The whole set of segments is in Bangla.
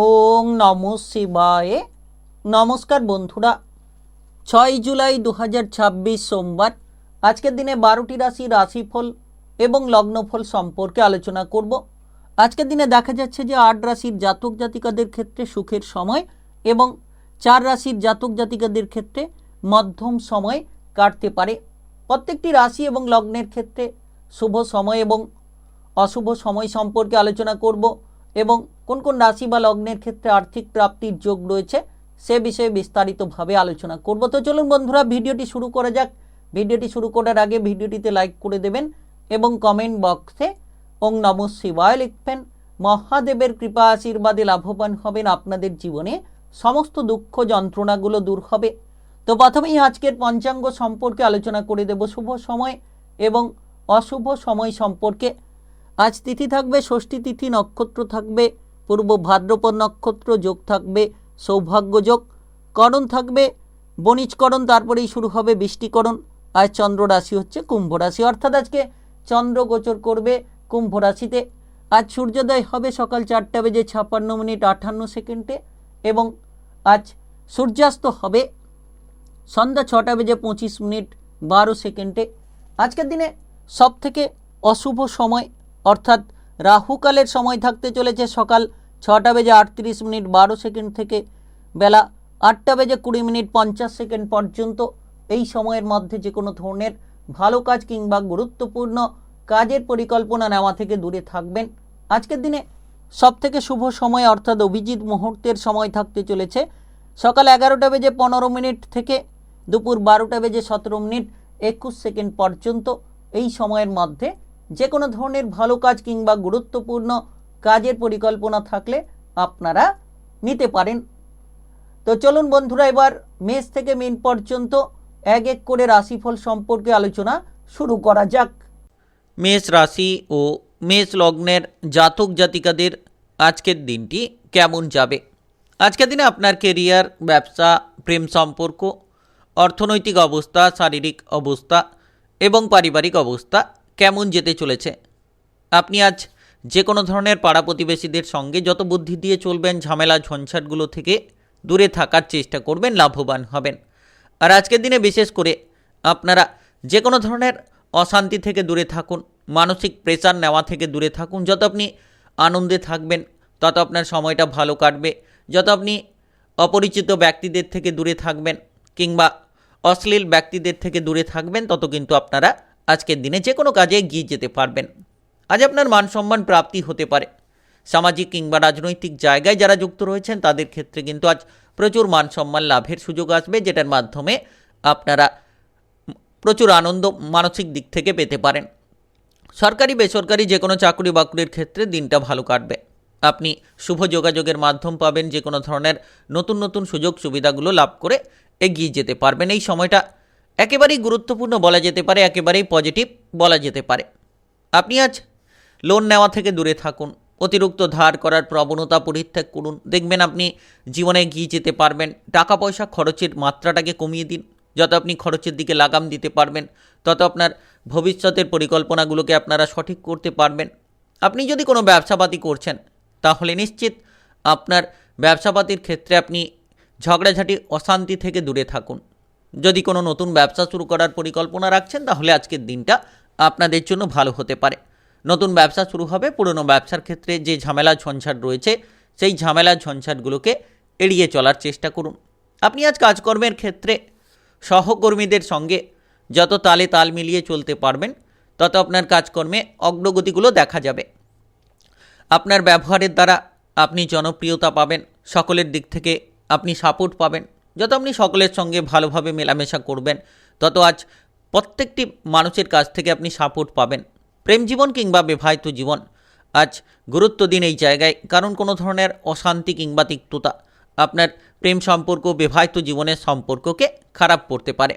ওং নমঃ শিবায়। নমস্কার বন্ধুরা, 6 জুলাই 2026 সোমবার। আজকের দিনে 12টি রাশির রাশিফল এবং লগ্নফল সম্পর্কে আলোচনা করব। আজকের দিনে দেখা যাচ্ছে যে 8 রাশির জাতক জাতিকাদের ক্ষেত্রে সুখের সময় এবং 4 রাশির জাতক জাতিকাদের ক্ষেত্রে মধ্যম সময় কাটতে পারে। প্রত্যেকটি রাশি এবং লগ্নের ক্ষেত্রে শুভ সময় এবং অশুভ সময় সম্পর্কে আলোচনা করব এবং কোন কোন রাশি বা লগ্নের ক্ষেত্রে আর্থিক প্রাপ্তির যোগ রয়েছে সে বিষয়ে বিস্তারিতভাবে আলোচনা করব। তো চলুন বন্ধুরা, ভিডিওটি শুরু করা যাক। ভিডিওটি শুরু করার আগে ভিডিওটিতে লাইক করে দেবেন এবং কমেন্ট বক্সে ওং নমঃ শিবায় লিখবেন। মহাদেবের কৃপা আশীর্বাদে লাভবান হবেন, আপনাদের জীবনে সমস্ত দুঃখ যন্ত্রণাগুলো দূর হবে। তো প্রথমেই আজকের পঞ্চাঙ্গ সম্পর্কে আলোচনা করে দেব, শুভ সময় এবং অশুভ সময় সম্পর্কে। আজ তিথি থাকবে ষষ্ঠী তিথি, নক্ষত্র থাকবে পূর্ব ভাদ্রপদ নক্ষত্র, যোগ থাকবে সৌভাগ্য যোগ, করণ থাকবে বণিজকরণ, তারপরেই শুরু হবে বৃষ্টিকরণ। আজ চন্দ্র রাশি হচ্ছে কুম্ভ রাশি, অর্থাৎ আজকে চন্দ্র গোচর করবে কুম্ভ রাশিতে। আজ সূর্যোদয় হবে সকাল 4:56 এবং আজ সূর্যাস্ত হবে সন্ধ্যা 6:25 আজকের দিনে সবথেকে অশুভ সময় অর্থাৎ রাহুকালের সময় থাকতে চলেছে সকাল 6:38 থেকে বেলা 8:20 পর্যন্ত। এই সময়ের মধ্যে যে কোনো ধরনের ভালো কাজ কিংবা গুরুত্বপূর্ণ কাজের পরিকল্পনা নেওয়া থেকে দূরে থাকবেন। আজকের দিনে সবথেকে শুভ সময় অর্থাৎ অভিজিৎ মুহূর্তের সময় থাকতে চলেছে সকাল 11:15 থেকে দুপুর 12:17 পর্যন্ত। এই সময়ের মধ্যে যে কোনো ধরনের ভালো কাজ কিংবা গুরুত্বপূর্ণ কাজের পরিকল্পনা থাকলে আপনারা নিতে পারেন। তো চলুন বন্ধুরা, এবার মেষ থেকে মীন পর্যন্ত এক এক করে রাশিফল সম্পর্কে আলোচনা শুরু করা যাক। মেষ রাশি ও মেষ লগ্নের জাতক জাতিকাদের আজকের দিনটি কেমন যাবে? আজকের দিনে আপনার কেরিয়ার, ব্যবসা, প্রেম সম্পর্ক, অর্থনৈতিক অবস্থা, শারীরিক অবস্থা এবং পারিবারিক অবস্থা কেমন যেতে চলেছে? আপনি আজ যে কোনো ধরনের পাড়া প্রতিবেশীদের সঙ্গে যত বুদ্ধি দিয়ে চলবেন, ঝামেলা ঝঞ্ঝাটগুলো থেকে দূরে থাকার চেষ্টা করবেন, লাভবান হবেন। আর আজকের দিনে বিশেষ করে আপনারা যে কোনো ধরনের অশান্তি থেকে দূরে থাকুন, মানসিক প্রেশার নেওয়া থেকে দূরে থাকুন। যত আপনি আনন্দে থাকবেন তত আপনার সময়টা ভালো কাটবে। যত আপনি অপরিচিত ব্যক্তিদের থেকে দূরে থাকবেন কিংবা অশ্লীল ব্যক্তিদের থেকে দূরে থাকবেন, তত কিন্তু আপনারা আজকের দিনে যে কোনো কাজে এগিয়ে যেতে পারবেন। আজ আপনার মান সম্মান প্রাপ্তি হতে পারে। সামাজিক কিংবা রাজনৈতিক জায়গায় যারা যুক্ত রয়েছেন তাদের ক্ষেত্রে কিন্তু আজ প্রচুর মান সম্মান লাভের সুযোগ আসবে, যেটার মাধ্যমে আপনারা প্রচুর আনন্দ মানসিক দিক থেকে পেতে পারেন। সরকারি বেসরকারি যে কোনো চাকরি বাকরির ক্ষেত্রে দিনটা ভালো কাটবে। আপনি শুভ যোগাযোগের মাধ্যম পাবেন, যে কোনো ধরনের নতুন নতুন সুযোগ সুবিধাগুলো লাভ করে এগিয়ে যেতে পারবেন। এই সময়টা একেবারেই গুরুত্বপূর্ণ বলা যেতে পারে, একেবারেই পজিটিভ বলা যেতে পারে। আপনি আজ লোন নেওয়া থেকে দূরে থাকুন, অতিরিক্ত ধার করার প্রবণতা পরিত্যাগ করুন। দেখবেন আপনি জীবনে এগিয়ে যেতে পারবেন। টাকা পয়সা খরচের মাত্রাটাকে কমিয়ে দিন। যত আপনি খরচের দিকে লাগাম দিতে পারবেন তত আপনার ভবিষ্যতের পরিকল্পনাগুলোকে আপনারা সঠিক করতে পারবেন। আপনি যদি কোনো ব্যবসাপাতি করছেন তাহলে নিশ্চিত আপনার ব্যবসাপাতির ক্ষেত্রে আপনি ঝগড়াঝাটি অশান্তি থেকে দূরে থাকুন। যদি কোনো নতুন ব্যবসা শুরু করার পরিকল্পনা রাখছেন তাহলে আজকের দিনটা আপনাদের জন্য ভালো হতে পারে। নতুন ব্যবসা শুরু হবে, পুরনো ব্যবসার ক্ষেত্রে যে ঝামেলা ঝঞ্ঝাট রয়েছে সেই ঝামেলা ঝঞ্ঝাটগুলোকে এড়িয়ে চলার চেষ্টা করুন। আপনি আজ কাজকর্মের ক্ষেত্রে সহকর্মীদের সঙ্গে যত তালে তাল মিলিয়ে চলতে পারবেন তত আপনার কাজকর্মে অগ্রগতিগুলো দেখা যাবে। আপনার ব্যবহারের দ্বারা আপনি জনপ্রিয়তা পাবেন, সকলের দিক থেকে আপনি সাপোর্ট পাবেন। যত আপনি সকলের সঙ্গে ভালোভাবে মেলামেশা করবেন তত আজ প্রত্যেকটি মানুষের কাছ থেকে আপনি সাপোর্ট পাবেন। প্রেম জীবন কিংবা বিবাহিত জীবন আজ গুরুত্ব দিন এই জায়গায়, কারণ কোনো ধরনের অশান্তি কিংবা তিক্ততা আপনার প্রেম সম্পর্ক, বিবাহিত জীবনের সম্পর্ককে খারাপ করতে পারে।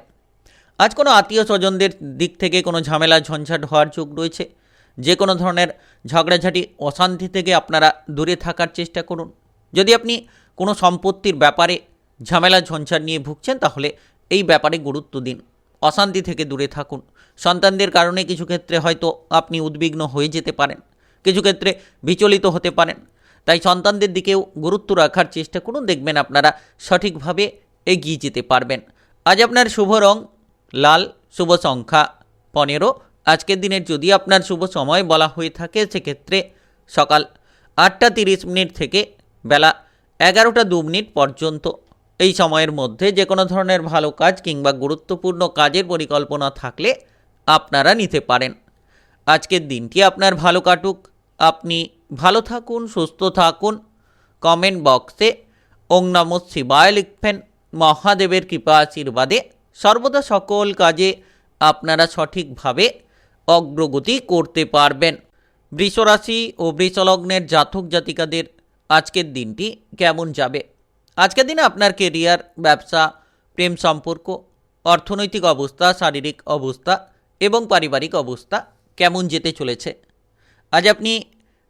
আজ কোনো আত্মীয় স্বজনদের দিক থেকে কোনো ঝামেলা ঝঞ্ঝাট হওয়ার যোগ রয়েছে। যে কোনো ধরনের ঝগড়াঝাটি অশান্তি থেকে আপনারা দূরে থাকার চেষ্টা করুন। যদি আপনি কোনো সম্পত্তির ব্যাপারে ঝামেলা ঝঞ্ঝাট নিয়ে ভুগছেন তাহলে এই ব্যাপারে গুরুত্ব দিন, অশান্তি থেকে দূরে থাকুন। সন্তানদের কারণে কিছু ক্ষেত্রে হয়তো আপনি উদ্বিগ্ন হয়ে যেতে পারেন, কিছু ক্ষেত্রে বিচলিত হতে পারেন। তাই সন্তানদের দিকেও গুরুত্ব রাখার চেষ্টা করুন, দেখবেন আপনারা সঠিকভাবে এগিয়ে যেতে পারবেন। আজ আপনার শুভ রং লাল, শুভ সংখ্যা 15। আজকের দিনের যদি আপনার শুভ সময় বলা হয়ে থাকে সেক্ষেত্রে সকাল 8:30 থেকে বেলা 11:02 পর্যন্ত। এই সময়ের মধ্যে যে কোনো ধরনের ভালো কাজ কিংবা গুরুত্বপূর্ণ কাজের পরিকল্পনা থাকলে আপনারা নিতে পারেন। আজকের দিনটি আপনার ভালো কাটুক, আপনি ভালো থাকুন, সুস্থ থাকুন। কমেন্ট বক্সে ওং নমঃ শিবায় লিখবেন। মহাদেবের কৃপা আশীর্বাদে সর্বদা সকল কাজে আপনারা সঠিকভাবে অগ্রগতি করতে পারবেন। বৃষরাশি ও বৃষলগ্নের জাতক জাতিকাদের আজকের দিনটি কেমন যাবে? আজকের দিনে আপনার কেরিয়ার, ব্যবসা, প্রেম সম্পর্ক, অর্থনৈতিক অবস্থা, শারীরিক অবস্থা এবং পারিবারিক অবস্থা কেমন যেতে চলেছে? আজ আপনি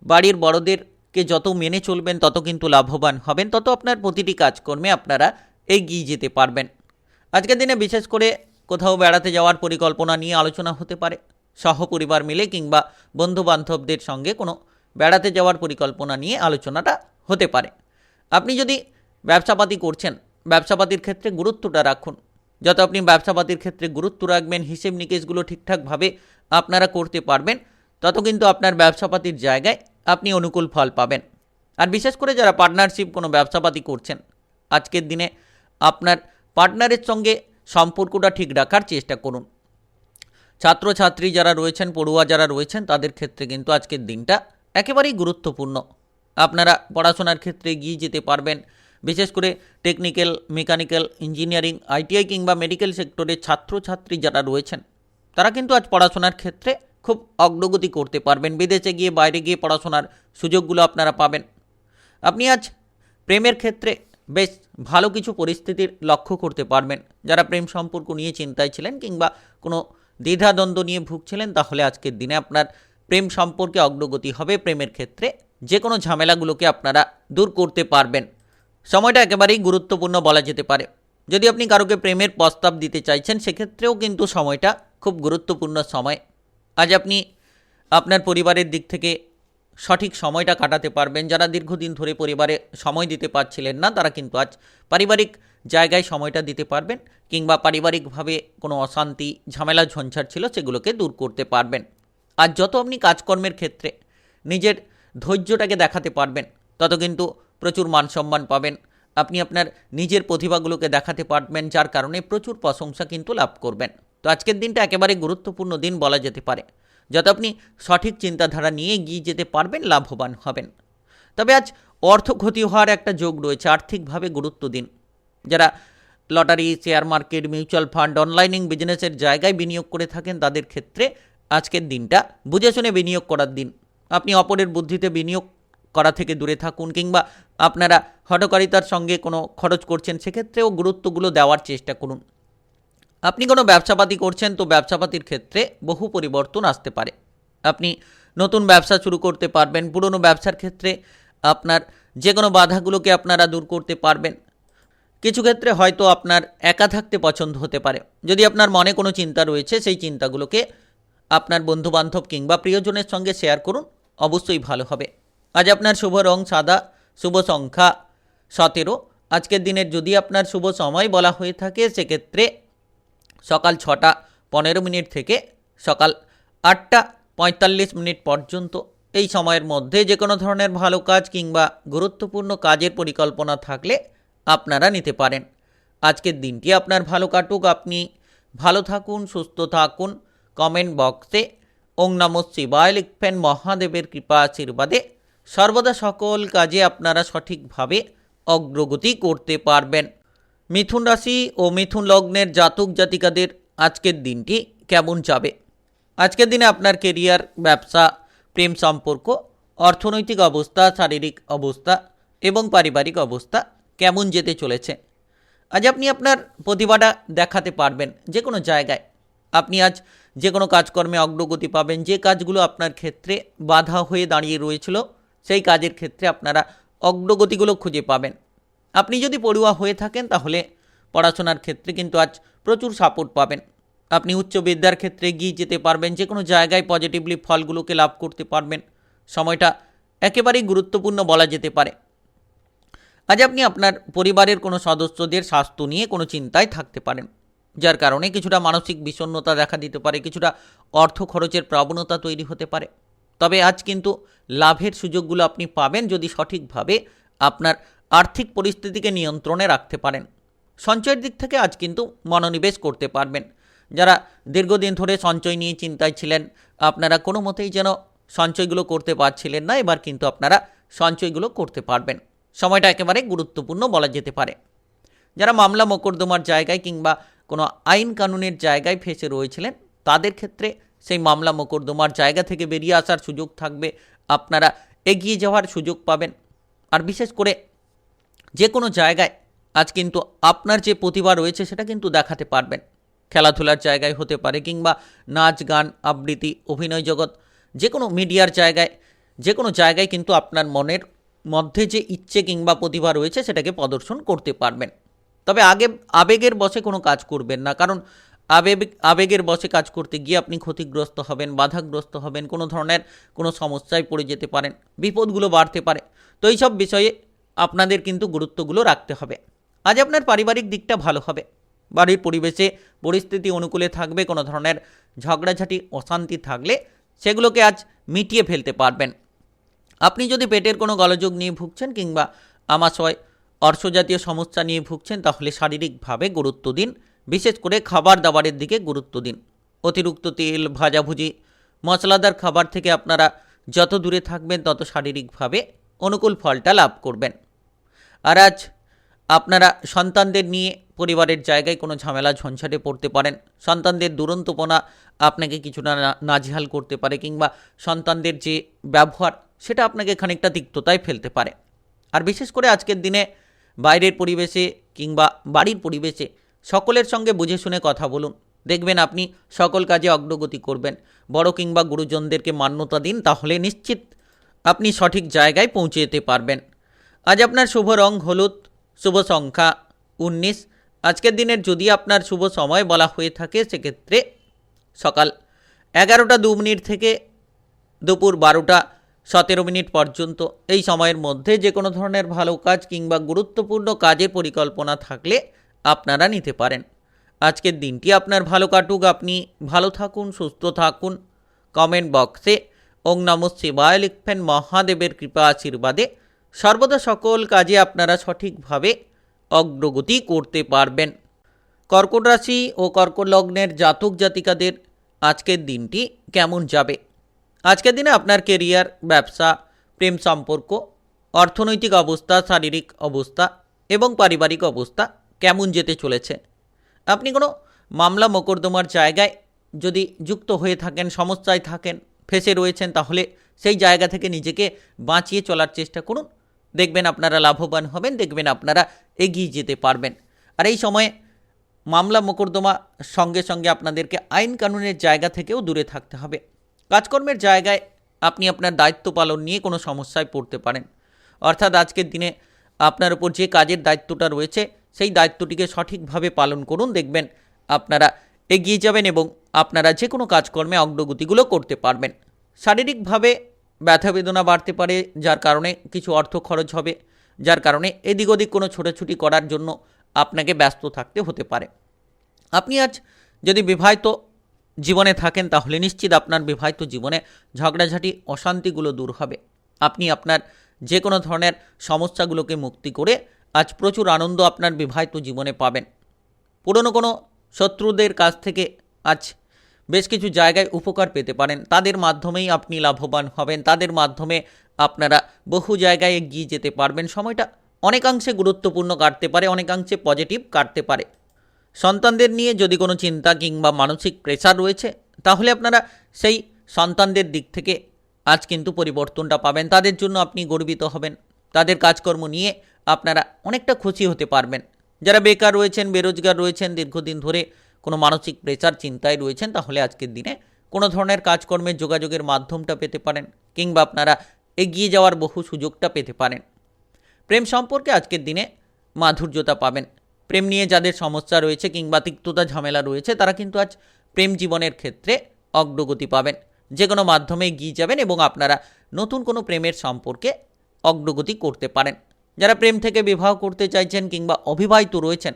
বাড়ির বড়দেরকে যত মেনে চলবেন তত কিন্তু লাভবান হবেন, তত আপনার প্রতিটি কাজকর্মে আপনারা এগিয়ে যেতে পারবেন। আজকের দিনে বিশেষ করে কোথাও বেড়াতে যাওয়ার পরিকল্পনা নিয়ে আলোচনা হতে পারে। সহপরিবার মিলে কিংবা বন্ধুবান্ধবদের সঙ্গে কোনো বেড়াতে যাওয়ার পরিকল্পনা নিয়ে আলোচনাটা হতে পারে। আপনি যদি ব্যবসাপাতি করছেন, ব্যবসাপাতির ক্ষেত্রে গুরুত্বটা রাখুন। যত আপনি ব্যবসাপাতির ক্ষেত্রে গুরুত্ব রাখবেন, হিসেব নিকেশগুলো ঠিকঠাকভাবে আপনারা করতে পারবেন, তত কিন্তু আপনার ব্যবসাপাতির জায়গায় আপনি অনুকূল ফল পাবেন। আর বিশেষ করে যারা পার্টনারশিপ কোনো ব্যবসাপাতি করছেন, আজকের দিনে আপনার পার্টনারের সঙ্গে সম্পর্কটা ঠিক রাখার চেষ্টা করুন। ছাত্রছাত্রী যারা রয়েছেন, পড়ুয়া যারা রয়েছেন, তাদের ক্ষেত্রে কিন্তু আজকের দিনটা একেবারেই গুরুত্বপূর্ণ। আপনারা পড়াশোনার ক্ষেত্রে এগিয়ে যেতে পারবেন। বিশেষ করে টেকনিক্যাল, মেকানিক্যাল, ইঞ্জিনিয়ারিং, আইটিআই কিংবা মেডিকেল সেক্টরে ছাত্রছাত্রী যারা রয়েছেন, তারা কিন্তু আজ পড়াশোনার ক্ষেত্রে খুব অগ্রগতি করতে পারবেন। বিদেশে গিয়ে, বাইরে গিয়ে পড়াশোনার সুযোগগুলো আপনারা পাবেন। আপনি আজ প্রেমের ক্ষেত্রে বেশ ভালো কিছু পরিস্থিতির লক্ষ্য করতে পারবেন। যারা প্রেম সম্পর্ক নিয়ে চিন্তায় ছিলেন কিংবা কোনো দ্বিধাদ্বন্দ্ব নিয়ে ভুগছিলেন, তাহলে আজকের দিনে আপনার প্রেম সম্পর্কে অগ্রগতি হবে। প্রেমের ক্ষেত্রে যে কোনো ঝামেলাগুলোকে আপনারা দূর করতে পারবেন। সময়টা একেবারেই গুরুত্বপূর্ণ বলা যেতে পারে। যদি আপনি কারোকে প্রেমের প্রস্তাব দিতে চাইছেন, সেক্ষেত্রেও কিন্তু সময়টা খুব গুরুত্বপূর্ণ সময়। আজ আপনি আপনার পরিবারের দিক থেকে সঠিক সময়টা কাটাতে পারবেন। যারা দীর্ঘদিন ধরে পরিবারে সময় দিতে পারছিলেন না, তারা কিন্তু আজ পারিবারিক জায়গায় সময়টা দিতে পারবেন কিংবা পারিবারিকভাবে কোনো অশান্তি, ঝামেলা, ঝঞ্ঝাট ছিল, সেগুলোকে দূর করতে পারবেন। আর যত আপনি কাজকর্মের ক্ষেত্রে নিজের ধৈর্যটাকে দেখাতে পারবেন, তত কিন্তু প্রচুর মানসম্মান পাবেন। আপনি আপনার নিজের প্রতিভাগুলোকে দেখাতে পারবেন, যার কারণে প্রচুর প্রশংসা কিন্তু লাভ করবেন। তো আজকের দিনটা একেবারে গুরুত্বপূর্ণ দিন বলা যেতে পারে। যত আপনি সঠিক চিন্তাধারা নিয়ে এগিয়ে যেতে পারবেন, লাভবান হবেন। তবে আজ অর্থ ক্ষতি হওয়ার একটা যোগ রয়েছে। আর্থিকভাবে গুরুত্ব দিন। যারা lottery, share market, mutual fund, অনলাইনিং বিজনেসের জায়গায় বিনিয়োগ করে থাকেন, তাদের ক্ষেত্রে আজকের দিনটা বুঝে শুনে বিনিয়োগ করার দিন। আপনি অপরের বুদ্ধিতে বিনিয়োগ করা থেকে দূরে থাকুন, কিংবা আপনারা হঠকারিতার সঙ্গে কোনো খরচ করছেন, সেক্ষেত্রেও গুরুত্বগুলো দেওয়ার চেষ্টা করুন। আপনি কোনো ব্যবসাপাতি করছেন, তো ব্যবসাপাতির ক্ষেত্রে বহু পরিবর্তন আসতে পারে। আপনি নতুন ব্যবসা শুরু করতে পারবেন। পুরনো ব্যবসার ক্ষেত্রে আপনার যে কোনো বাধাগুলোকে আপনারা দূর করতে পারবেন। কিছু ক্ষেত্রে হয়তো আপনার একা থাকতে পছন্দ হতে পারে। যদি আপনার মনে কোনো চিন্তা রয়েছে, সেই চিন্তাগুলোকে আপনার বন্ধুবান্ধব কিংবা প্রিয়জনের সঙ্গে শেয়ার করুন, অবশ্যই ভালো হবে। আজ আপনার শুভ রং সাদা, শুভ সংখ্যা 17। আজকের দিনের যদি আপনার শুভ সময় বলা হয়ে থাকে, সেক্ষেত্রে সকাল 6:15 থেকে সকাল 8:45 পর্যন্ত। এই সময়ের মধ্যে যে কোনো ধরনের ভালো কাজ কিংবা গুরুত্বপূর্ণ কাজের পরিকল্পনা থাকলে আপনারা নিতে পারেন। আজকের দিনটি আপনার ভালো কাটুক, আপনি ভালো থাকুন, সুস্থ থাকুন। কমেন্ট বক্সে ওং নমঃ শিবায় লিখবেন। মহাদেবের কৃপা আশীর্বাদে সর্বদা সকল কাজে আপনারা সঠিকভাবে অগ্রগতি করতে পারবেন। মিথুন রাশি ও মিথুন লগ্নের জাতক জাতিকাদের আজকের দিনটি কেমন যাবে? আজকের দিনে আপনার কেরিয়ার, ব্যবসা, প্রেম সম্পর্ক, অর্থনৈতিক অবস্থা, শারীরিক অবস্থা এবং পারিবারিক অবস্থা কেমন যেতে চলেছে? আজ আপনি আপনার প্রতিভাটা দেখাতে পারবেন যে কোনো জায়গায়। আপনি আজ যে কোনো কাজকর্মে অগ্রগতি পাবেন। যে কাজগুলো আপনার ক্ষেত্রে বাধা হয়ে দাঁড়িয়ে রয়েছিল, সেই কাজের ক্ষেত্রে আপনারা অগ্রগতিগুলো খুঁজে পাবেন। আপনি যদি পড়ুয়া হয়ে থাকেন, তাহলে পড়াশোনার ক্ষেত্রে কিন্তু আজ প্রচুর সাপোর্ট পাবেন। আপনি উচ্চ বিদ্যার ক্ষেত্রে এগিয়ে যেতে পারবেন। যে কোনো জায়গায় পজিটিভলি ফলগুলোকে লাভ করতে পারবেন। সময়টা একেবারেই গুরুত্বপূর্ণ বলা যেতে পারে। আজ আপনি আপনার পরিবারের কোনো সদস্যদের স্বাস্থ্য নিয়ে কোনো চিন্তায় থাকতে পারেন, যার কারণে কিছুটা মানসিক বিষণ্ণতা দেখা দিতে পারে, কিছুটা অর্থ খরচের প্রবণতা তৈরি হতে পারে। তবে আজ কিন্তু লাভের সুযোগগুলো আপনি পাবেন যদি সঠিকভাবে আপনার আর্থিক পরিস্থিতিকে নিয়ন্ত্রণে রাখতে পারেন। সঞ্চয়ের দিক থেকে আজ কিন্তু মনোনিবেশ করতে পারবেন। যারা দীর্ঘদিন ধরে সঞ্চয় নিয়ে চিন্তায় ছিলেন, আপনারা কোনো মতেই যেন সঞ্চয়গুলো করতে পারছিলেন না, এবার কিন্তু আপনারা সঞ্চয়গুলো করতে পারবেন। সময়টা একেবারে গুরুত্বপূর্ণ বলা যেতে পারে। যারা মামলা মোকদ্দমার জায়গায় কিংবা কোনো আইন কানুনের জায়গায় ফেঁসে রয়েছিলেন, তাদের ক্ষেত্রে সেই মামলা মোকদ্দমার জায়গা থেকে বেরিয়ে আসার সুযোগ থাকবে, আপনারা এগিয়ে যাওয়ার সুযোগ পাবেন। আর বিশেষ করে যে কোনো জায়গায় আজ কিন্তু আপনার যে প্রতিভা রয়েছে সেটা কিন্তু দেখাতে পারবেন। খেলাধুলার জায়গায় হতে পারে, কিংবা নাচ গান আবৃত্তি অভিনয় জগৎ, যে কোনো মিডিয়ার জায়গায়, যে কোনো জায়গায় কিন্তু আপনার মনের মধ্যে যে ইচ্ছে কিংবা প্রতিভা রয়েছে সেটাকে প্রদর্শন করতে পারবেন। তবে আবেগের বশে কোনো কাজ করবেন না, কারণ আবেগের বশে কাজ করতে গিয়ে আপনি ক্ষতিগ্রস্ত হবেন, বাধাগ্রস্ত হবেন, কোনো ধরনের কোনো সমস্যায় পড়ে যেতে পারেন, বিপদগুলো বাড়তে পারে। তো এইসব বিষয়ে আপনাদের কিন্তু গুরুত্বগুলো রাখতে হবে। আজ আপনার পারিবারিক দিকটা ভালো হবে, বাড়ির পরিবেশে পরিস্থিতি অনুকূলে থাকবে। কোনো ধরনের ঝগড়াঝাটি অশান্তি থাকলে সেগুলোকে আজ মিটিয়ে ফেলতে পারবেন। আপনি যদি পেটের কোনো গোলযোগ নিয়ে ভুগছেন কিংবা আমাশয় অর্শজাতীয় সমস্যা নিয়ে ভুগছেন, তাহলে শারীরিকভাবে গুরুত্ব দিন। বিশেষ করে খাবার দাবারের দিকে গুরুত্ব দিন। অতিরিক্ত তেল, ভাজাভুজি, মশলাদার খাবার থেকে আপনারা যত দূরে থাকবেন তত শারীরিকভাবে অনুকূল ফলটা লাভ করবেন। আর আজ আপনারা সন্তানদের নিয়ে পরিবারের জায়গায় কোনো ঝামেলা ঝঞ্ঝাটে পড়তে পারেন। সন্তানদের দুরন্তপনা আপনাকে কিছুটা নাজেহাল করতে পারে, কিংবা সন্তানদের যে ব্যবহার সেটা আপনাকে খানিকটা তিক্ততায় ফেলতে পারে। আর বিশেষ করে আজকের দিনে বাইরের পরিবেশে কিংবা বাড়ির পরিবেশে সকলের সঙ্গে বুঝে শুনে কথা বলুন। দেখবেন আপনি সকল কাজে অগ্রগতি করবেন। বড় কিংবা গুরুজনদেরকে মান্যতা দিন, তাহলে নিশ্চিত আপনি সঠিক জায়গায় পৌঁছে যেতে পারবেন। আজ আপনার শুভ রং হলুদ, শুভ সংখ্যা 19। আজকের দিনের যদি আপনার শুভ সময় বলা হয়ে থাকে সেক্ষেত্রে সকাল 11টা 2 মিনিট থেকে দুপুর 12টা 17 মিনিট পর্যন্ত। এই সময়ের মধ্যে যে কোনো ধরনের ভালো কাজ কিংবা গুরুত্বপূর্ণ কাজের পরিকল্পনা থাকলে আপনারা নিতে পারেন। আজকের দিনটি আপনার ভালো কাটুক, আপনি ভালো থাকুন, সুস্থ থাকুন। কমেন্ট বক্সে ওং নমঃ শিবায় লিখবেন। মহাদেবের কৃপা আশীর্বাদে সর্বদা সকল কাজে আপনারা সঠিকভাবে অগ্রগতি করতে পারবেন। কর্কট রাশি ও কর্কট লগ্নের জাতক জাতিকাদের আজকের দিনটি কেমন যাবে? আজকের দিনে আপনার কেরিয়ার, ব্যবসা, প্রেম সম্পর্ক, অর্থনৈতিক অবস্থা, শারীরিক অবস্থা এবং পারিবারিক অবস্থা কেমন যেতে চলেছে? আপনি কোনো মামলা মোকদ্দমার জায়গায় যদি যুক্ত হয়ে থাকেন, সমস্যায় থাকেন, ফেঁসে রয়েছেন, তাহলে সেই জায়গা থেকে নিজেকে বাঁচিয়ে চলার চেষ্টা করুন। দেখবেন আপনারা লাভবান হবেন, দেখবেন আপনারা এগিয়ে যেতে পারবেন। আর এই সময়ে মামলা মোকদ্দমা সঙ্গে সঙ্গে আপনাদেরকে আইন কানুনের জায়গা থেকেও দূরে থাকতে হবে। কাজকর্মের জায়গায় আপনি আপনার দায়িত্ব পালন নিয়ে কোনো সমস্যায় পড়তে পারেন। অর্থাৎ আজকের দিনে আপনার উপর যে কাজের দায়িত্বটা রয়েছে সেই দায়িত্বটিকে সঠিকভাবে পালন করুন। দেখবেন আপনারা এগিয়ে যাবেন এবং আপনারা যে কোনো কাজকর্মে অগ্রগতিগুলো করতে পারবেন। শারীরিকভাবে ব্যথা বেদনা বাড়তে পারে, যার কারণে কিছু অর্থ খরচ হবে, যার কারণে এদিক ওদিক কোনো ছোটাছুটি করার জন্য আপনাকে ব্যস্ত থাকতে হতে পারে। আপনি আজ যদি বিবাহিত জীবনে থাকেন, তাহলে নিশ্চিত আপনার বিবাহিত জীবনে ঝগড়াঝাটি অশান্তিগুলো দূর হবে। আপনি আপনার যে কোনো ধরনের সমস্যাগুলোকে মুক্তি করে আজ প্রচুর আনন্দ আপনার বিবাহিত জীবনে পাবেন। পুরনো কোনো শত্রুদের কাছ থেকে আজ বেশ কিছু জায়গায় উপকার পেতে পারেন। তাদের মাধ্যমেই আপনি লাভবান হবেন, তাদের মাধ্যমে আপনারা বহু জায়গায় এগিয়ে যেতে পারবেন। সময়টা অনেকাংশে গুরুত্বপূর্ণ কাটতে পারে, অনেকাংশে পজিটিভ কাটতে পারে। সন্তানদের নিয়ে যদি কোনো চিন্তা কিংবা মানসিক প্রেশার রয়েছে, তাহলে আপনারা সেই সন্তানদের দিক থেকে আজ কিন্তু পরিবর্তনটা পাবেন। তাদের জন্য আপনি গর্বিত হবেন, তাদের কাজকর্ম নিয়ে আপনারা অনেকটা খুশি হতে পারবেন। যারা বেকার রয়েছেন, বেরোজগার রয়েছেন, দীর্ঘদিন ধরে কোনো মানসিক প্রেশার চিন্তায় রয়েছেন, তাহলে আজকের দিনে কোনো ধরনের কাজকর্মের যোগাযোগের মাধ্যমটা পেতে পারেন, কিংবা আপনারা এগিয়ে যাওয়ার বহু সুযোগটা পেতে পারেন। প্রেম সম্পর্কে আজকের দিনে মাধুর্যতা পাবেন। প্রেম নিয়ে যাদের সমস্যা রয়েছে কিংবা তিক্ততা ঝামেলা রয়েছে, তারা কিন্তু আজ প্রেম জীবনের ক্ষেত্রে অগ্রগতি পাবেন। যে কোনো মাধ্যমে এগিয়ে যাবেন এবং আপনারা নতুন কোনো প্রেমের সম্পর্কে অগ্রগতি করতে পারেন। যারা প্রেম থেকে বিবাহ করতে চাইছেন কিংবা অবিবাহিত রয়েছেন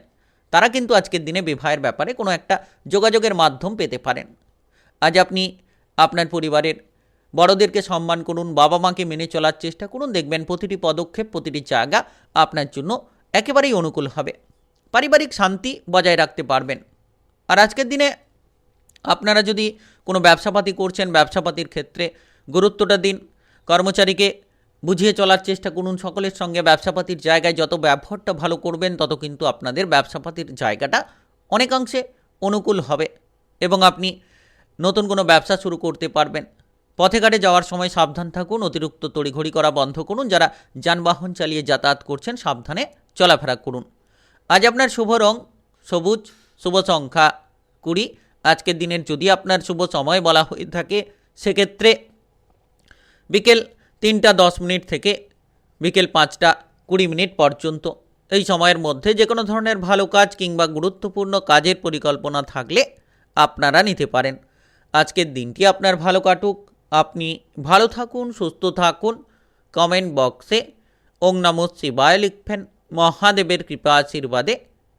তারা কিন্তু আজকের দিনে বিবাহের ব্যাপারে কোনো একটা যোগাযোগের মাধ্যম পেতে পারেন। আজ আপনি আপনার পরিবারের বড়দেরকে সম্মান করুন, বাবা মাকে মেনে চলার চেষ্টা করুন, দেখবেন প্রতিটি পদক্ষেপ প্রতিটি জায়গা আপনার জন্য একেবারেই অনুকূল হবে। পারিবারিক শান্তি বজায় রাখতে পারবেন। আর আজকের দিনে আপনারা যদি কোনো ব্যবসাপাতি করছেন, ব্যবসাপাতির ক্ষেত্রে গুরুত্বটা দিন, কর্মচারীকে বুঝিয়ে চলার চেষ্টা করুন, সকলের সঙ্গে ব্যবসাপাতির জায়গায় যত ব্যবহারটা ভালো করবেন তত কিন্তু আপনাদের ব্যবসাপাতির জায়গাটা অনেকাংশে অনুকূল হবে এবং আপনি নতুন কোনো ব্যবসা শুরু করতে পারবেন। পথে ঘাটে যাওয়ার সময় সাবধান থাকুন, অতিরিক্ত তড়িঘড়ি করা বন্ধ করুন। যারা যানবাহন চালিয়ে যাতায়াত করছেন সাবধানে চলাফেরা করুন। আজ আপনার শুভ রং সবুজ, শুভ সংখ্যা 20। আজকের দিনের যদি আপনার শুভ সময় বলা হয়ে থাকে সেক্ষেত্রে বিকেল 3:10 থেকে বিকেল 5:20 পর্যন্ত। এই সময়ের মধ্যে যে কোনো ধরনের ভালো কাজ কিংবা গুরুত্বপূর্ণ কাজের পরিকল্পনা থাকলে আপনারা নিতে পারেন। আজকের দিনটি আপনার ভালো কাটুক, আপনি ভালো থাকুন, সুস্থ থাকুন। কমেন্ট বক্সে ওং নমঃ শিবায় লিখবেন। মহাদেবের কৃপা আশীর্বাদে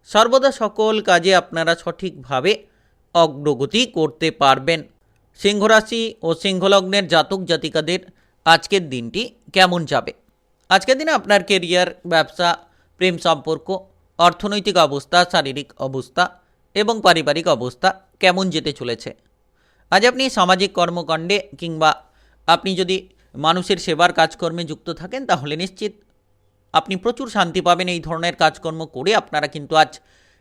সর্বদা সকল কাজে আপনারা সঠিকভাবে অগ্রগতি করতে পারবেন। সিংহরাশি ও সিংহলগ্নের জাতক জাতিকাদের আজকের দিনটি কেমন যাবে? আজকের দিনে আপনার কেরিয়ার, ব্যবসা, প্রেম সম্পর্ক, অর্থনৈতিক অবস্থা, শারীরিক অবস্থা এবং পারিবারিক অবস্থা কেমন যেতে চলেছে? আজ আপনি সামাজিক কর্মকাণ্ডে কিংবা আপনি যদি মানুষের সেবার কাজকর্মে যুক্ত থাকেন তাহলে নিশ্চিত আপনি প্রচুর শান্তি পাবেন। এই ধরনের কাজকর্ম করে আপনারা কিন্তু আজ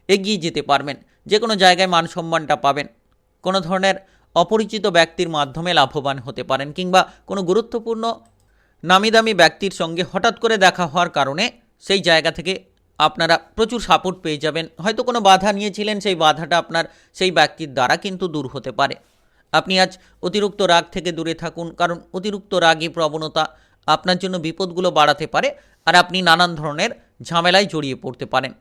এগিয়ে যেতে পারবেন, যে কোনো জায়গায় মান সম্মানটা পাবেন। কোনো ধরনের অপরিচিত ব্যক্তির মাধ্যমে লাভবান হতে পারেন কিংবা কোনো গুরুত্বপূর্ণ নামিদামি ব্যক্তির সঙ্গে হঠাৎ করে দেখা হওয়ার কারণে সেই জায়গা থেকে আপনারা প্রচুর সাপোর্ট পেয়ে যাবেন। হয়তো কোনো বাধা নিয়েছিলেন, সেই বাধাটা আপনার সেই ব্যক্তির দ্বারা কিন্তু দূর হতে পারে। আপনি আজ অতিরিক্ত রাগ থেকে দূরে থাকুন, কারণ অতিরিক্ত রাগী প্রবণতা আপনার জন্য বিপদগুলো বাড়াতে পারে আর আপনি নানান ধরনের ঝামেলায় জড়িয়ে পড়তে পারেন।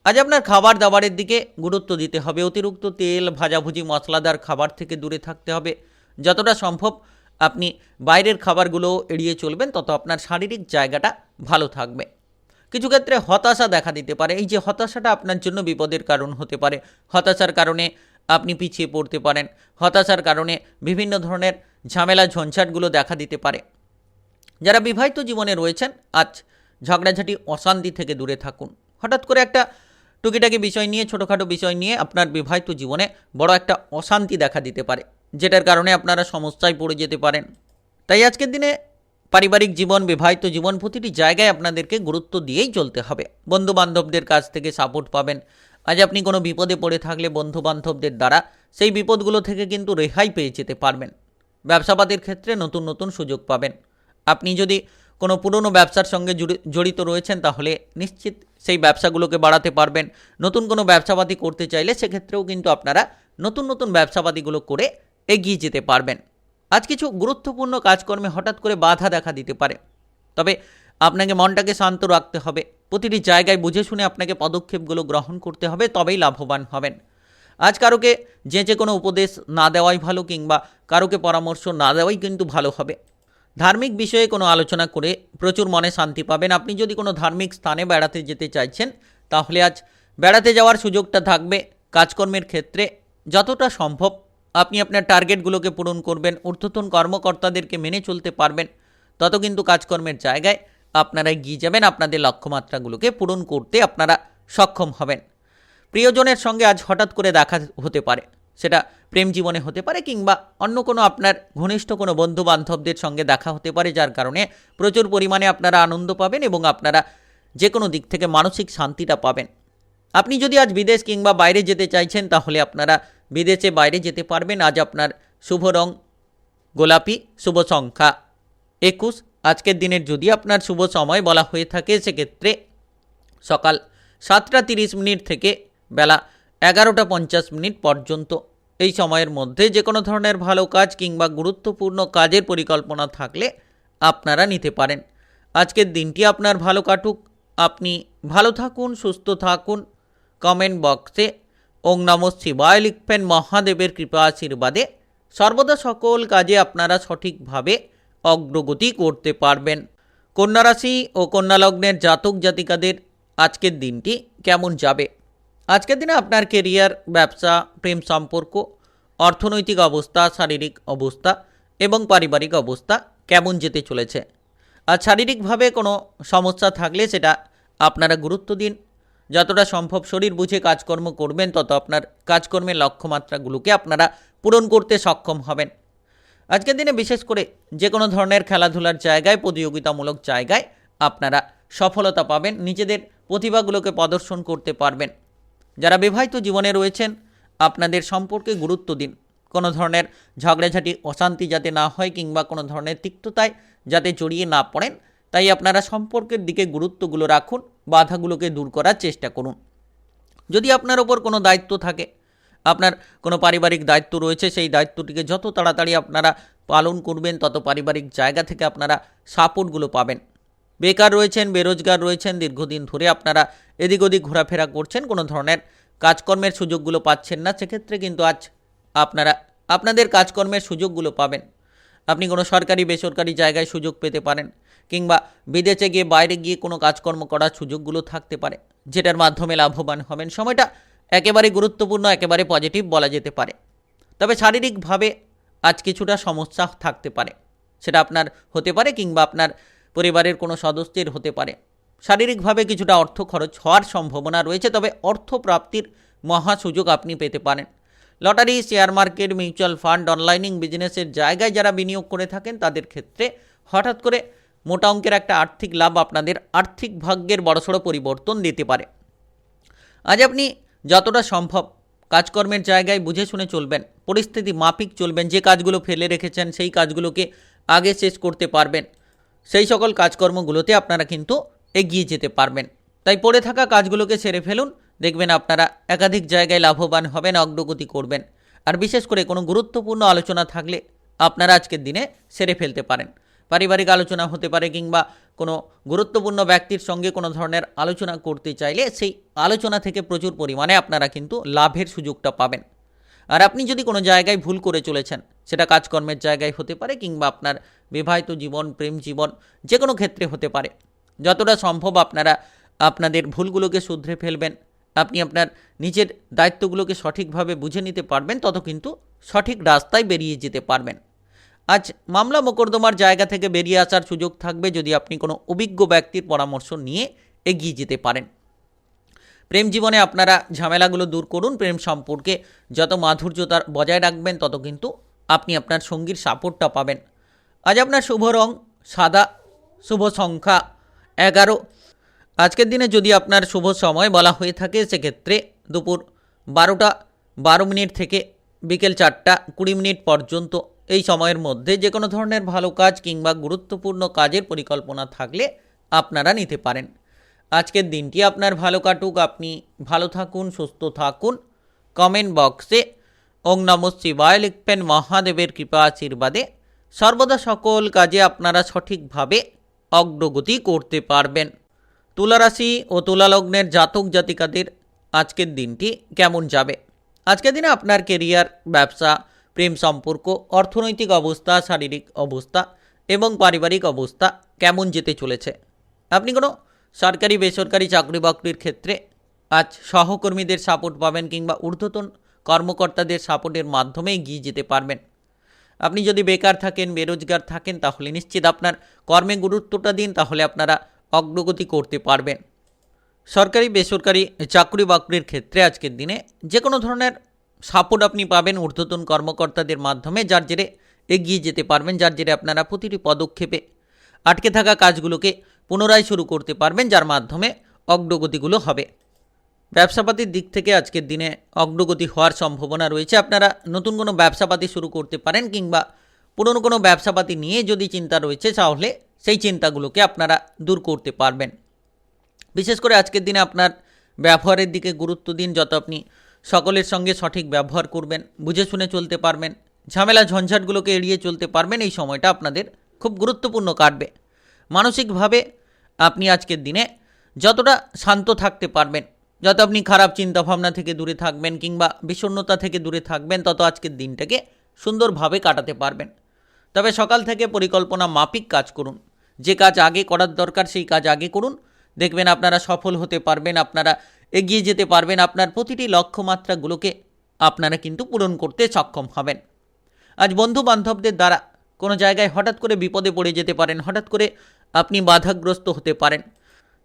আজ আপনার খাবার দাবারের দিকে গুরুত্ব দিতে হবে। অতিরিক্ত তেল, ভাজাভুজি, মশলাদার খাবার থেকে দূরে থাকতে হবে। যতটা সম্ভব আপনি বাইরের খাবারগুলো এড়িয়ে চলবেন, তত আপনার শারীরিক জায়গাটা ভালো থাকবে। কিছু ক্ষেত্রে হতাশা দেখা দিতে পারে। এই যে হতাশাটা আপনার জন্য বিপদের কারণ হতে পারে। হতাশার কারণে আপনি পিছিয়ে পড়তে পারেন। হতাশার কারণে বিভিন্ন ধরনের ঝামেলা ঝঞ্ঝাটগুলো দেখা দিতে পারে। যারা বিবাহিত জীবনে রয়েছেন আজ ঝগড়াঝাটি, অশান্তি থেকে দূরে থাকুন। হঠাৎ করে একটা টুকিটাকি বিষয় নিয়ে, ছোটোখাটো বিষয় নিয়ে আপনার বিবাহিত জীবনে বড় একটা অশান্তি দেখা দিতে পারে, যেটার কারণে আপনারা সমস্যায় পড়ে যেতে পারেন। তাই আজকের দিনে পারিবারিক জীবন, বিবাহিত জীবন প্রতিটি জায়গায় আপনাদেরকে গুরুত্ব দিয়েই চলতে হবে। বন্ধুবান্ধবদের কাছ থেকে সাপোর্ট পাবেন। আজ আপনি কোনো বিপদে পড়ে থাকলে বন্ধুবান্ধবদের দ্বারা সেই বিপদগুলো থেকে কিন্তু রেহাই পেয়ে যেতে পারবেন। ব্যবসাপাতির ক্ষেত্রে নতুন নতুন সুযোগ পাবেন। আপনি যদি কোনো পুরনো ব্যবসার সঙ্গে জড়িত রয়েছেন তাহলে নিশ্চিত সেই ব্যবসাগুলোকে বাড়াতে পারবেন। নতুন কোনো ব্যবসাপাতি করতে চাইলে সেক্ষেত্রেও কিন্তু আপনারা নতুন নতুন ব্যবসাপাতিগুলো করে এগিয়ে যেতে পারবেন। আজ কিছু গুরুত্বপূর্ণ কাজকর্মে হঠাৎ করে বাধা দেখা দিতে পারে, তবে আপনাকে মনটাকে শান্ত রাখতে হবে। প্রতিটি জায়গায় বুঝে শুনে আপনাকে পদক্ষেপগুলো গ্রহণ করতে হবে, তবেই লাভবান হবেন। আজ কারোকে যে কোনো উপদেশ না দেওয়াই ভালো কিংবা কারোকে পরামর্শ না দেওয়াই কিন্তু ভালো হবে। ধার্মিক বিষয়ে কোনো আলোচনা করে প্রচুর মনে শান্তি পাবেন। আপনি যদি কোনো ধার্মিক স্থানে বেড়াতে যেতে চাইছেন তাহলে আজ বেড়াতে যাওয়ার সুযোগটা থাকবে। কাজকর্মের ক্ষেত্রে যতটা সম্ভব আপনি আপনার টার্গেটগুলোকে পূরণ করবেন, ঊর্ধ্বতন কর্মকর্তাদেরকে মেনে চলতে পারবেন, তত কিন্তু কাজকর্মের জায়গায় আপনারা এগিয়ে যাবেন। আপনাদের লক্ষ্যমাত্রাগুলোকে পূরণ করতে আপনারা সক্ষম হবেন। প্রিয়জনের সঙ্গে আজ হঠাৎ করে দেখা হতে পারে, সেটা প্রেম জীবনে হতে পারে কিংবা অন্য কোনো আপনার ঘনিষ্ঠ কোনো বন্ধু বান্ধবদের সঙ্গে দেখা হতে পারে, যার কারণে প্রচুর পরিমাণে আপনারা আনন্দ পাবেন এবং আপনারা যে কোনো দিক থেকে মানসিক শান্তিটা পাবেন। আপনি যদি আজ বিদেশ কিংবা বাইরে যেতে চাইছেন তাহলে আপনারা বিদেশে বাইরে যেতে পারবেন। আজ আপনার শুভ রং গোলাপি, শুভ সংখ্যা 21। আজকের দিনের যদি আপনার শুভ সময় বলা হয়ে থাকে সেক্ষেত্রে সকাল 7:30 থেকে বেলা 11:50 পর্যন্ত। এই সময়ের মধ্যে যে কোনো ধরনের ভালো কাজ কিংবা গুরুত্বপূর্ণ কাজের পরিকল্পনা থাকলে আপনারা নিতে পারেন। আজকের দিনটি আপনার ভালো কাটুক, আপনি ভালো থাকুন, সুস্থ থাকুন। কমেন্ট বক্সে ওং নমঃ শিবায় লিখবেন। মহাদেবের কৃপা আশীর্বাদে সর্বদা সকল কাজে আপনারা সঠিকভাবে অগ্রগতি করতে পারবেন। কন্যা রাশি ও কন্যা লগ্নের জাতক জাতিকাদের আজকের দিনটি কেমন যাবে? আজকের দিনে আপনার কেরিয়ার, ব্যবসা, প্রেম সম্পর্ক, অর্থনৈতিক অবস্থা, শারীরিক অবস্থা এবং পারিবারিক অবস্থা কেমন যেতে চলেছে? আর শারীরিকভাবে কোনো সমস্যা থাকলে সেটা আপনারা গুরুত্ব দিন। যতটা সম্ভব শরীর বুঝে কাজকর্ম করবেন, তত আপনার কাজকর্মের লক্ষ্যমাত্রাগুলোকে আপনারা পূরণ করতে সক্ষম হবেন। আজকের দিনে বিশেষ করে যে কোনো ধরনের খেলাধুলার জায়গায়, প্রতিযোগিতামূলক জায়গায় আপনারা সফলতা পাবেন, নিজেদের প্রতিভাগুলোকে প্রদর্শন করতে পারবেন। যারা বিবাহিত জীবনে রয়েছেন, আপনাদের সম্পর্কে গুরুত্ব দিন। কোনো ধরনের ঝগড়াঝাটি, অশান্তি যাতে না হয় কিংবা কোনো ধরনের তিক্ততায় যাতে জড়িয়ে না পড়েন, তাই আপনারা সম্পর্কের দিকে গুরুত্বগুলো রাখুন, বাধাগুলোকে দূর করার চেষ্টা করুন। যদি আপনার ওপর কোনো দায়িত্ব থাকে, আপনার কোনো পারিবারিক দায়িত্ব রয়েছে, সেই দায়িত্বটিকে যত তাড়াতাড়ি আপনারা পালন করবেন, তত পারিবারিক জায়গা থেকে আপনারা সাপোর্টগুলো পাবেন। বেকার রয়েছেন, বেরোজগার রয়েছেন, দীর্ঘদিন ধরে আপনারা এদিক ওদিক ঘোরাফেরা করছেন, কোনো ধরনের কাজকর্মের সুযোগগুলো পাচ্ছেন না, সেক্ষেত্রে কিন্তু আজ আপনারা আপনাদের কাজকর্মের সুযোগগুলো পাবেন। আপনি কোনো সরকারি বেসরকারি জায়গায় সুযোগ পেতে পারেন, কিংবা বিদেশে গিয়ে, বাইরে গিয়ে কোনো কাজকর্ম করার সুযোগগুলো থাকতে পারে, যেটার মাধ্যমে লাভবান হবেন। সময়টা একেবারে গুরুত্বপূর্ণ, একেবারে পজিটিভ বলা যেতে পারে। তবে শারীরিকভাবে আজ কিছুটা সমস্যা থাকতে পারে, সেটা আপনার হতে পারে কিংবা আপনার পরিবারের কোনো সদস্যের হতে পারে। শারীরিকভাবে কিছুটা অর্থ খরচ হওয়ার সম্ভাবনা রয়েছে, তবে অর্থ প্রাপ্তির মহা সুযোগ আপনি পেতে পারেন। Lottery, share market, mutual fund, অনলাইনিং বিজনেসের জায়গায় যারা বিনিয়োগ করে থাকেন, তাদের ক্ষেত্রে হঠাৎ করে মোটা অঙ্কের একটা আর্থিক লাভ আপনাদের আর্থিক ভাগ্যের বড়সড় পরিবর্তন দিতে পারে। আজ আপনি যতটা সম্ভব কাজকর্মের জায়গায় বুঝে শুনে চলবেন, পরিস্থিতি মাফিক চলবেন। যে কাজগুলো ফেলে রেখেছেন, সেই কাজগুলোকে আগে শেষ করতে পারবেন। সেই সকল কাজকর্মগুলোতে আপনারা কিন্তু এগিয়ে যেতে পারবেন। তাই পড়ে থাকা কাজগুলোকে সেরে ফেলুন, দেখবেন আপনারা একাধিক জায়গায় লাভবান হবেন, অগ্রগতি করবেন। আর বিশেষ করে কোনো গুরুত্বপূর্ণ আলোচনা থাকলে আপনারা আজকের দিনে সেরে ফেলতে পারেন। পারিবারিক আলোচনা হতে পারে, কিংবা কোনো গুরুত্বপূর্ণ ব্যক্তির সঙ্গে কোনো ধরনের আলোচনা করতে চাইলে সেই আলোচনা থেকে প্রচুর পরিমাণে আপনারা কিন্তু লাভের সুযোগটা পাবেন। আর আপনি যদি কোনো জায়গায় ভুল করে চলেছেন, সেটা কাজকর্মের জায়গায় হতে পারে, কিংবা আপনার বিবাহিত জীবন, প্রেম জীবন, যে কোনো ক্ষেত্রে হতে পারে, যতটা সম্ভব আপনারা আপনাদের ভুলগুলোকে শুধরে ফেলবেন। আপনি আপনার নিজের দায়িত্বগুলোকে সঠিকভাবে বুঝে নিতে পারবেন, তত কিন্তু সঠিক রাস্তায় বেরিয়ে যেতে পারবেন। আজ মামলা মোকদ্দমার জায়গা থেকে বেরিয়ে আসার সুযোগ থাকবে, যদি আপনি কোনো অভিজ্ঞ ব্যক্তির পরামর্শ নিয়ে এগিয়ে যেতে পারেন। প্রেম জীবনে আপনারা ঝামেলাগুলো দূর করুন। প্রেম সম্পর্কে যত মাধুর্যতা বজায় রাখবেন, তত কিন্তু আপনি আপনার সঙ্গীর সাপোর্টটা পাবেন। আজ আপনার শুভ রং সাদা, শুভ সংখ্যা 11। আজকের দিনে যদি আপনার শুভ সময় বলা হয়ে থাকে, সেক্ষেত্রে দুপুর 12টা 12 থেকে বিকেল 4টা 20 পর্যন্ত, এই সময়ের মধ্যে যে কোনো ধরনের ভালো কাজ কিংবা গুরুত্বপূর্ণ কাজের পরিকল্পনা থাকলে আপনারা নিতে পারেন। আজকের দিনটি আপনার ভালো কাটুক, আপনি ভালো থাকুন, সুস্থ থাকুন। কমেন্ট বক্সে ওং নমঃ শিবায় লিখবেন। মহাদেবের কৃপা আশীর্বাদে সর্বদা সকল কাজে আপনারা সঠিকভাবে অগ্রগতি করতে পারবেন। তুলা রাশি ও তুলা লগ্নের জাতক জাতিকাদের আজকের দিনটি কেমন যাবে? আজকের দিনে আপনার কেরিয়ার, ব্যবসা, প্রেম সম্পর্ক, অর্থনৈতিক অবস্থা, শারীরিক অবস্থা এবং পারিবারিক অবস্থা কেমন যেতে চলেছে? আপনি কোনো সরকারি বেসরকারি চাকরি বাকরির ক্ষেত্রে আজ সহকর্মীদের সাপোর্ট পাবেন, কিংবা ঊর্ধ্বতন কর্মকর্তাদের সাপোর্টের মাধ্যমে এগিয়ে যেতে পারবেন। আপনি যদি বেকার থাকেন, বেরোজগার থাকেন, তাহলে নিশ্চিত আপনার কর্মে গুরুত্বটা দিন, তাহলে আপনারা অগ্রগতি করতে পারবেন। সরকারি বেসরকারি চাকরি বাকরির ক্ষেত্রে আজকের দিনে যে কোনো ধরনের সাপোর্ট আপনি পাবেন ঊর্ধ্বতন কর্মকর্তাদের মাধ্যমে, যার জেরে এগিয়ে যেতে পারবেন, যার জেরে আপনারা প্রতিটি পদক্ষেপে আটকে থাকা কাজগুলোকে পুনরায় শুরু করতে পারবেন, যার মাধ্যমে অগ্রগতিগুলো হবে। ব্যবসাপাতির দিক থেকে আজকের দিনে অগ্রগতি হওয়ার সম্ভাবনা রয়েছে। আপনারা নতুন কোনো ব্যবসাপাতি শুরু করতে পারেন, কিংবা পুরনো কোনো ব্যবসাপাতি নিয়ে যদি চিন্তা রয়েছে, তাহলে সেই চিন্তাগুলোকে আপনারা দূর করতে পারবেন। বিশেষ করে আজকের দিনে আপনার ব্যবহারের দিকে গুরুত্ব দিন। যত আপনি সকলের সঙ্গে সঠিক ব্যবহার করবেন, বুঝে শুনে চলতে পারবেন, ঝামেলা ঝঞ্ঝাটগুলোকে এড়িয়ে চলতে পারবেন, এই সময়টা আপনাদের খুব গুরুত্বপূর্ণ কাটবে। মানসিকভাবে আপনি আজকের দিনে যতটা শান্ত থাকতে পারবেন, যত আপনি খারাপ চিন্তাভাবনা থেকে দূরে থাকবেন, কিংবা বিষণ্ণতা থেকে দূরে থাকবেন, তত আজকের দিনটাকে সুন্দরভাবে কাটাতে পারবেন। তবে সকাল থেকে পরিকল্পনা মাফিক কাজ করুন। যে কাজ আগে করার দরকার সেই কাজ আগে করুন, দেখবেন আপনারা সফল হতে পারবেন, আপনারা এগিয়ে যেতে পারবেন, আপনার প্রতিটি লক্ষ্যমাত্রাগুলোকে আপনারা কিন্তু পূরণ করতে সক্ষম হবেন। আজ বন্ধু বান্ধবদের দ্বারা কোনো জায়গায় হঠাৎ করে বিপদে পড়ে যেতে পারেন, হঠাৎ করে আপনি বাধাগ্রস্ত হতে পারেন।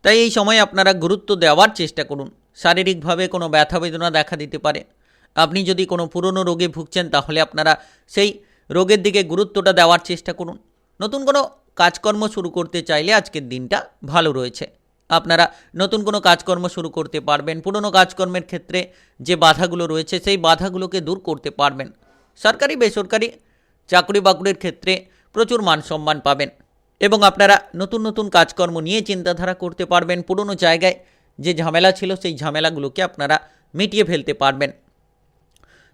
তাই এই সময় আপনারা গুরুত্ব দেওয়ার চেষ্টা করুন। শারীরিকভাবে কোনো ব্যথা বেদনা দেখা দিতে পারে। আপনি যদি কোনো পুরনো রোগে ভুগছেন তাহলে আপনারা সেই রোগের দিকে গুরুত্বটা দেওয়ার চেষ্টা করুন। নতুন কোনো কাজকর্ম শুরু করতে চাইলে আজকের দিনটা ভালো রয়েছে। আপনারা নতুন কোনো কাজকর্ম শুরু করতে পারবেন। পুরনো কাজকর্মের ক্ষেত্রে যে বাধাগুলো রয়েছে সেই বাধাগুলোকে দূর করতে পারবেন। সরকারি বেসরকারি চাকরি বাকরির ক্ষেত্রে প্রচুর মান সম্মান পাবেন এবং আপনারা নতুন নতুন কাজকর্ম নিয়ে চিন্তাধারা করতে পারবেন। পুরনো জায়গায় যে ঝামেলা ছিল সেই ঝামেলাগুলোকে আপনারা মিটিয়ে ফেলতে পারবেন।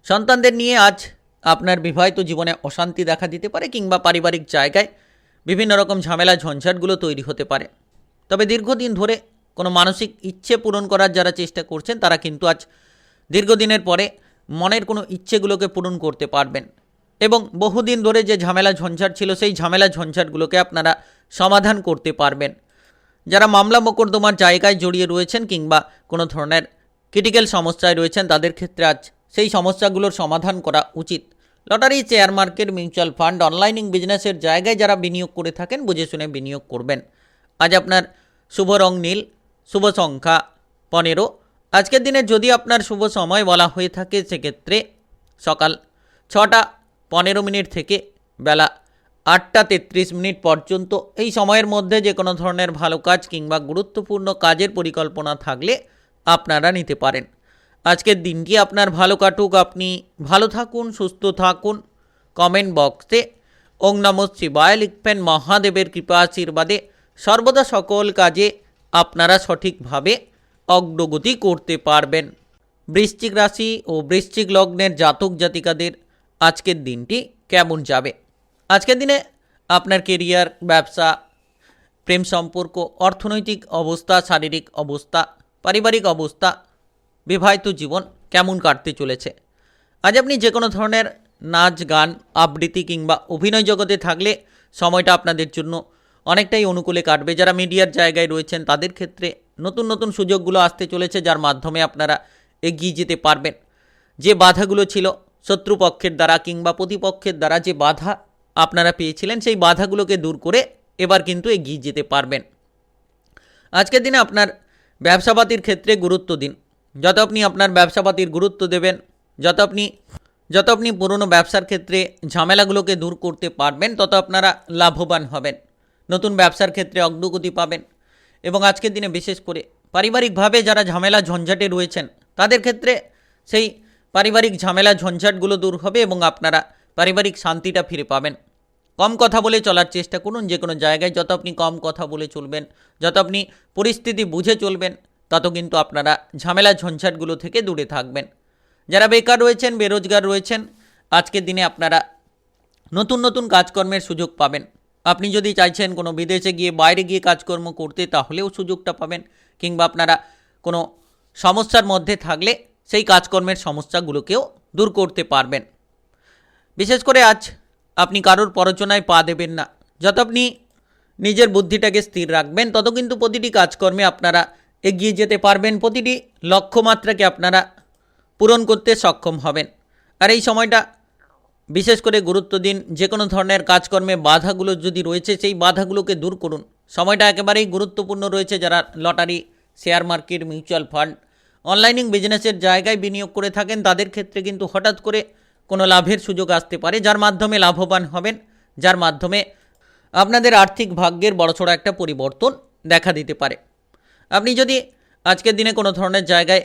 সন্তানদের নিয়ে আজ আপনার বিবাহিত জীবনে অশান্তি দেখা দিতে পারে কিংবা পারিবারিক জায়গায় বিভিন্ন রকম ঝামেলা ঝঞ্ঝাটগুলো তৈরি হতে পারে। তবে দীর্ঘদিন ধরে কোনো মানসিক ইচ্ছে পূরণ করার যারা চেষ্টা করছেন তারা কিন্তু আজ দীর্ঘদিনের পরে মনের কোনো ইচ্ছেগুলোকে পূরণ করতে পারবেন এবং বহুদিন ধরে যে ঝামেলা ঝঞ্ঝাট ছিল সেই ঝামেলা ঝঞ্ঝাটগুলোকে আপনারা সমাধান করতে পারবেন। যারা মামলা মোকদ্দমার জায়গায় জড়িয়ে রয়েছেন কিংবা কোনো ধরনের ক্রিটিক্যাল সমস্যায় রয়েছেন তাদের ক্ষেত্রে আজ সেই সমস্যাগুলোর সমাধান করা উচিত। Lottery, share market, mutual fund, অনলাইনিং বিজনেসের জায়গায় যারা বিনিয়োগ করে থাকেন বুঝে শুনে বিনিয়োগ করবেন। আজ আপনার শুভ রং নীল, শুভ সংখ্যা 15। আজকের দিনে যদি আপনার শুভ সময় বলা হয়ে থাকে সেক্ষেত্রে সকাল 6টা 15 থেকে বেলা 8টা 33 পর্যন্ত। এই সময়ের মধ্যে যে কোনো ধরনের ভালো কাজ কিংবা গুরুত্বপূর্ণ কাজের পরিকল্পনা থাকলে আপনারা নিতে পারেন। আজকের দিনটি আপনার ভালো কাটুক, আপনি ভালো থাকুন, সুস্থ থাকুন। কমেন্ট বক্সে ওং নমঃ শিবায় লিখবেন। মহাদেবের কৃপা আশীর্বাদে সর্বদা সকল কাজে আপনারা সঠিকভাবে অগ্রগতি করতে পারবেন। বৃশ্চিক রাশি ও বৃশ্চিক লগ্নের জাতক জাতিকাদের আজকের দিনটি কেমন যাবে? আজকের দিনে আপনার কেরিয়ার, ব্যবসা, প্রেম সম্পর্ক, অর্থনৈতিক অবস্থা, শারীরিক অবস্থা, পারিবারিক অবস্থা, বিবাহিত জীবন কেমন কাটতে চলেছে? আজ আপনি যে কোনো ধরনের নাচ, গান, আবৃত্তি কিংবা অভিনয় জগতে থাকলে সময়টা আপনাদের জন্য অনেকটাই অনুকূলে কাটবে। যারা মিডিয়ার জায়গায় রয়েছেন তাদের ক্ষেত্রে নতুন নতুন সুযোগগুলো আসতে চলেছে, যার মাধ্যমে আপনারা এগিয়ে যেতে পারবেন। যে বাধাগুলো ছিল শত্রুপক্ষের দ্বারা কিংবা প্রতিপক্ষের দ্বারা, যে বাধা আপনারা পেয়েছিলেন সেই বাধাগুলোকে দূর করে এবার কিন্তু এগিয়ে যেতে পারবেন। আজকের দিনে আপনার ব্যবসাপাতির ক্ষেত্রে গুরুত্ব দিন। যত আপনি আপনার ব্যবসাপাতির গুরুত্ব দেবেন, যত আপনি পুরনো ব্যবসার ক্ষেত্রে ঝামেলাগুলোকে দূর করতে পারবেন, তত আপনারা লাভবান হবেন। নতুন ব্যবসার ক্ষেত্রে অগ্রগতি পাবেন এবং আজকের দিনে বিশেষ করে পারিবারিকভাবে যারা ঝামেলা ঝঞ্ঝাটে রয়েছেন তাদের ক্ষেত্রে সেই পারিবারিক ঝামেলা ঝঞ্ঝাটগুলো দূর হবে এবং আপনারা পারিবারিক শান্তিটা ফিরে পাবেন। কম কথা বলে চলার চেষ্টা করুন। যে কোনো জায়গায় যত আপনি কম কথা বলে চলবেন, যত আপনি পরিস্থিতি বুঝে চলবেন, তত কিন্তু আপনারা ঝামেলা ঝঞ্ঝাটগুলো থেকে দূরে থাকবেন। যারা বেকার রয়েছেন, বেরোজগার রয়েছেন, আজকের দিনে আপনারা নতুন নতুন কাজকর্মের সুযোগ পাবেন। আপনি যদি চাইছেন কোনো বিদেশে গিয়ে, বাইরে গিয়ে কাজকর্ম করতে, তাহলেও সুযোগটা পাবেন। কিংবা আপনারা কোনো সমস্যার মধ্যে থাকলে সেই কাজকর্মের সমস্যাগুলোকেও দূর করতে পারবেন। বিশেষ করে আজ আপনি কারোর প্ররোচনায় পা দেবেন না। যত আপনি নিজের বুদ্ধিটাকে স্থির রাখবেন, তত কিন্তু প্রতিটি কাজকর্মে আপনারা এগিয়ে যেতে পারবেন, প্রতিটি লক্ষ্যমাত্রাকে আপনারা পূরণ করতে সক্ষম হবেন। আর এই সময়টা বিশেষ করে গুরুত্ব দিন। যে কোনো ধরনের কাজকর্মে বাধাগুলো যদি রয়েছে সেই বাধাগুলোকে দূর করুন। সময়টা একেবারেই গুরুত্বপূর্ণ রয়েছে। যারা lottery, share market, mutual fund, অনলাইনিং বিজনেসের জায়গায় বিনিয়োগ করে থাকেন তাদের ক্ষেত্রে কিন্তু হঠাৎ করে কোনো লাভের সুযোগ আসতে পারে, যার মাধ্যমে লাভবান হবেন, যার মাধ্যমে আপনাদের আর্থিক ভাগ্যের বড়সড় একটা পরিবর্তন দেখা দিতে পারে। আপনি যদি আজকের দিনে কোনো ধরনের জায়গায়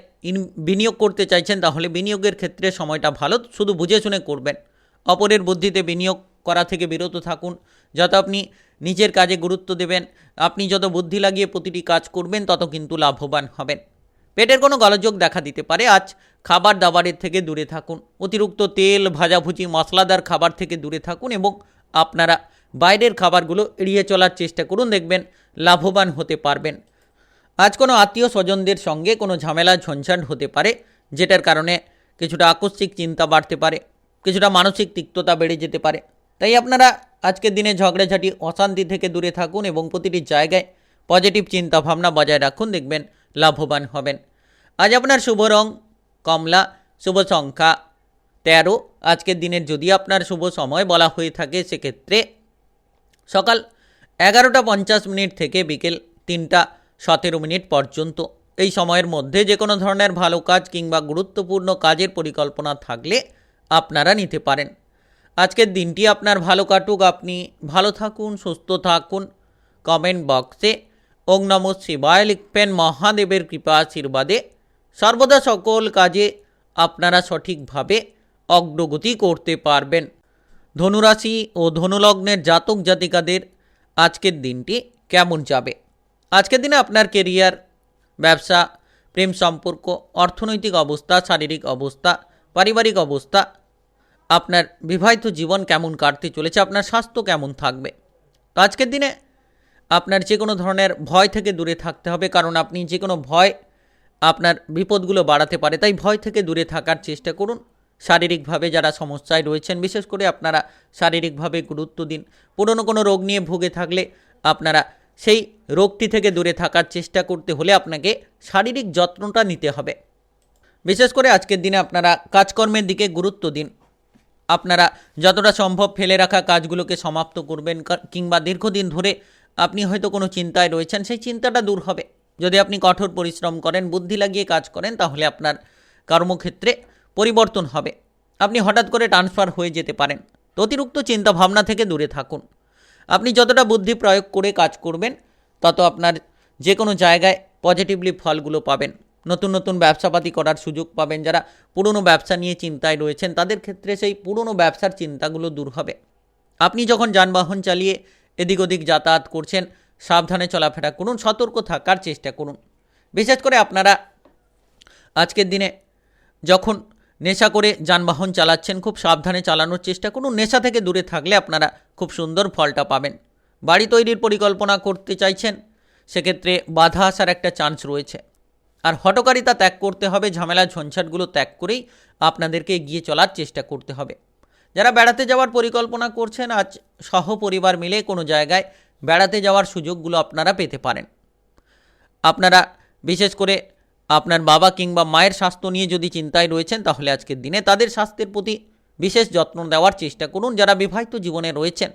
বিনিয়োগ করতে চাইছেন তাহলে বিনিয়োগের ক্ষেত্রে সময়টা ভালো, শুধু বুঝে শুনে করবেন। অপরের বুদ্ধিতে বিনিয়োগ করা থেকে বিরত থাকুন। যত আপনি নিজের কাজে গুরুত্ব দেবেন, আপনি যত বুদ্ধি লাগিয়ে প্রতিটি কাজ করবেন, তত কিন্তু লাভবান হবেন। পেটের কোনো গোলযোগ দেখা দিতে পারে। আজ খাবার দাবারের থেকে দূরে থাকুন। অতিরিক্ত তেল, ভাজাভুজি, মশলাদার খাবার থেকে দূরে থাকুন এবং আপনারা বাইরের খাবারগুলো এড়িয়ে চলার চেষ্টা করুন। দেখবেন লাভবান হতে পারবেন। আজ কোনো আত্মীয় স্বজনদের সঙ্গে কোনো ঝামেলা ঝঞ্ঝাট হতে পারে, যেটার কারণে কিছুটা আকস্মিক চিন্তা বাড়তে পারে, কিছুটা মানসিক তিক্ততা বেড়ে যেতে পারে। তাই আপনারা আজকের দিনে ঝগড়াঝাটি অশান্তি থেকে দূরে থাকুন এবং প্রতিটি জায়গায় পজিটিভ চিন্তাভাবনা বজায় রাখুন, দেখবেন লাভবান হবেন। আজ আপনার শুভ রং কমলা, শুভ সংখ্যা 13। আজকের দিনের যদি আপনার শুভ সময় বলা হয়ে থাকে সেক্ষেত্রে সকাল 11:50 থেকে বিকেল 3:17 পর্যন্ত। এই সময়ের মধ্যে যে কোনো ধরনের ভালো কাজ কিংবা গুরুত্বপূর্ণ কাজের পরিকল্পনা থাকলে আপনারা নিতে পারেন। আজকের দিনটি আপনার ভালো কাটুক, আপনি ভালো থাকুন, সুস্থ থাকুন। কমেন্ট বক্সে ওং নমঃ শিবায় লিখবেন। মহাদেবের কৃপা আশীর্বাদে সর্বদা সকল কাজে আপনারা সঠিকভাবে অগ্রগতি করতে পারবেন। ধনুরাশি ও ধনুলগ্নের জাতক জাতিকাদের আজকের দিনটি কেমন যাবে? আজকের দিনে আপনার কেরিয়ার, ব্যবসা, প্রেম সম্পর্ক, অর্থনৈতিক অবস্থা, শারীরিক অবস্থা, পারিবারিক অবস্থা, আপনার বিবাহিত জীবন কেমন কাটতে চলেছে, আপনার স্বাস্থ্য কেমন থাকবে। তো আজকের দিনে আপনার যে কোনো ধরনের ভয় থেকে দূরে থাকতে হবে, কারণ আপনি যে কোনো ভয় আপনার বিপদগুলো বাড়াতে পারে, তাই ভয় থেকে দূরে থাকার চেষ্টা করুন। শারীরিকভাবে যারা সমস্যায় রয়েছেন, বিশেষ করে আপনারা শারীরিকভাবে গুরুত্ব দিন। পুরনো কোনো রোগ নিয়ে ভুগে থাকলে আপনারা সেই রোগটি থেকে দূরে থাকার চেষ্টা করতে হলে আপনাকে শারীরিক যত্নটা নিতে হবে। বিশেষ করে আজকের দিনে আপনারা কাজকর্মের দিকে গুরুত্ব দিন। আপনারা যতটা সম্ভব ফেলে রাখা কাজগুলোকে সমাপ্ত করবেন, কিংবা দীর্ঘদিন ধরে আপনি হয়তো কোনো চিন্তায় রয়েছেন, সেই চিন্তাটা দূর হবে। যদি আপনি কঠোর পরিশ্রম করেন, বুদ্ধি লাগিয়ে কাজ করেন, তাহলে আপনার কর্মক্ষেত্রে পরিবর্তন হবে। আপনি হঠাৎ করে ট্রান্সফার হয়ে যেতে পারেন। তো অতিরিক্ত চিন্তা ভাবনা থেকে দূরে থাকুন। আপনি যতটা বুদ্ধি প্রয়োগ করে কাজ করবেন, তত আপনার যে কোনো জায়গায় পজিটিভলি ফলগুলো পাবেন। নতুন নতুন ব্যবসাপাতি করার সুযোগ পাবেন। যারা পুরনো ব্যবসা নিয়ে চিন্তায় রয়েছেন, তাদের ক্ষেত্রে সেই পুরনো ব্যবসার চিন্তাগুলো দূর হবে। আপনি যখন যানবাহন চালিয়ে এদিক ওদিক যাতায়াত করছেন, সাবধানে চলাফেরা করুন, সতর্ক থাকার চেষ্টা করুন। বিশেষ করে আপনারা আজকের দিনে যখন নেশা করে যানবাহন চালাচ্ছেন, খুব সাবধানে চালানোর চেষ্টা করুন। নেশা থেকে দূরে থাকলে আপনারা খুব সুন্দর ফলটা পাবেন। বাড়ি তৈরির পরিকল্পনা করতে চাইছেন, সেক্ষেত্রে বাধা আসার একটা চান্স রয়েছে। আর হঠকারিতা ত্যাগ করতে হবে, ঝামেলা ঝঞ্ঝাটগুলো ত্যাগ করেই আপনাদেরকে এগিয়ে চলার চেষ্টা করতে হবে। যারা বেড়াতে যাওয়ার পরিকল্পনা করছেন, আজ সহপরিবার মিলে কোনো জায়গায় বেড়াতে যাওয়ার সুযোগগুলো আপনারা পেতে পারেন। আপনারা বিশেষ করে আপনার বাবা কিংবা মায়ের স্বাস্থ্য নিয়ে যদি চিন্তায় রয়েছেন, তাহলে আজকের দিনে তাদের স্বাস্থ্যের প্রতি বিশেষ যত্ন দেওয়ার চেষ্টা করুন। যারা বিবাহিত জীবনে রয়েছেন,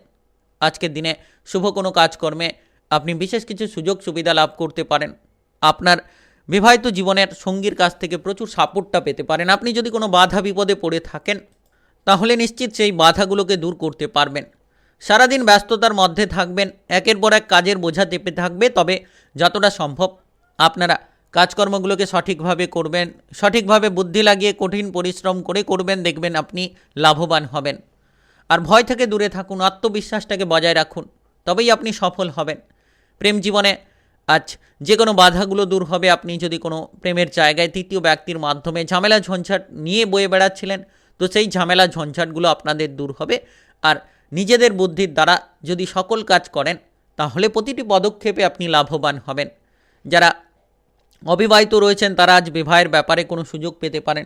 আজকের দিনে শুভ কোনো কাজকর্মে আপনি বিশেষ কিছু সুযোগ সুবিধা লাভ করতে পারেন। আপনার বিবাহিত জীবনের সঙ্গীর কাছ থেকে প্রচুর সাপোর্টটা পেতে পারেন। আপনি যদি কোনো বাধা বিপদে পড়ে থাকেন, তাহলে নিশ্চিত সেই বাধাগুলোকে দূর করতে পারবেন। সারাদিন ব্যস্ততার মধ্যে থাকবেন, একের পর এক কাজের বোঝা চেপে থাকবে, তবে যতটা সম্ভব আপনারা কাজকর্মগুলোকে সঠিকভাবে করবেন, সঠিকভাবে বুদ্ধি লাগিয়ে কঠিন পরিশ্রম করে করবেন, দেখবেন আপনি লাভবান হবেন। আর ভয় থেকে দূরে থাকুন, আত্মবিশ্বাসটাকে বজায় রাখুন, তবেই আপনি সফল হবেন। প্রেম জীবনে আজ যে কোনো বাধাগুলো দূর হবে। আপনি যদি কোনো প্রেমের জায়গায় তৃতীয় ব্যক্তির মাধ্যমে ঝামেলা ঝঞ্ঝাট নিয়ে বয়ে বেড়াচ্ছিলেন, তো সেই ঝামেলা ঝঞ্ঝাটগুলো আপনাদের দূর হবে। আর নিজেদের বুদ্ধির দ্বারা যদি সকল কাজ করেন, তাহলে প্রতিটি পদক্ষেপে আপনি লাভবান হবেন। যারা অবিবাহিত রয়েছেন, তারা আজ বিবাহের ব্যাপারে কোনো সুযোগ পেতে পারেন।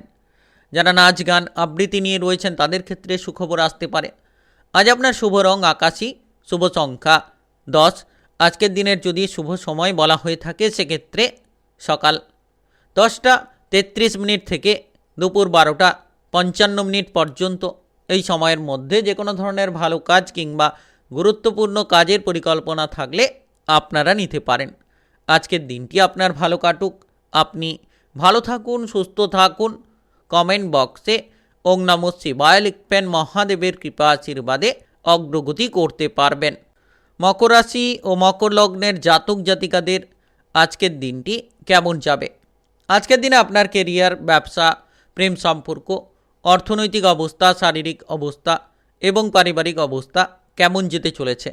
যারা নাচ গান আবৃত্তি নিয়ে রয়েছেন, তাদের ক্ষেত্রে সুখবর আসতে পারে। আজ আপনার শুভ রং আকাশী, শুভ সংখ্যা 10। আজকের দিনের যদি শুভ সময় বলা হয়ে থাকে, সেক্ষেত্রে সকাল 10:33 থেকে দুপুর 12:55 পর্যন্ত। এই সময়ের মধ্যে যে কোনো ধরনের ভালো কাজ কিংবা গুরুত্বপূর্ণ কাজের পরিকল্পনা থাকলে আপনারা নিতে পারেন। আজকের দিনটি আপনার ভালো কাটুক, আপনি ভালো থাকুন, সুস্থ থাকুন। কমেন্ট বক্সে ওং নমঃ শিবায় লিখবেন। মহাদেবের কৃপা আশীর্বাদে অগ্রগতি করতে পারবেন। মকর রাশি ও মকর লগ্নের জাতক জাতিকাদের আজকের দিনটি কেমন যাবে? আজকের দিনে আপনার কেরিয়ার, ব্যবসা, প্রেম সম্পর্ক, অর্থনৈতিক অবস্থা, শারীরিক অবস্থা এবং পারিবারিক অবস্থা কেমন যেতে চলেছে?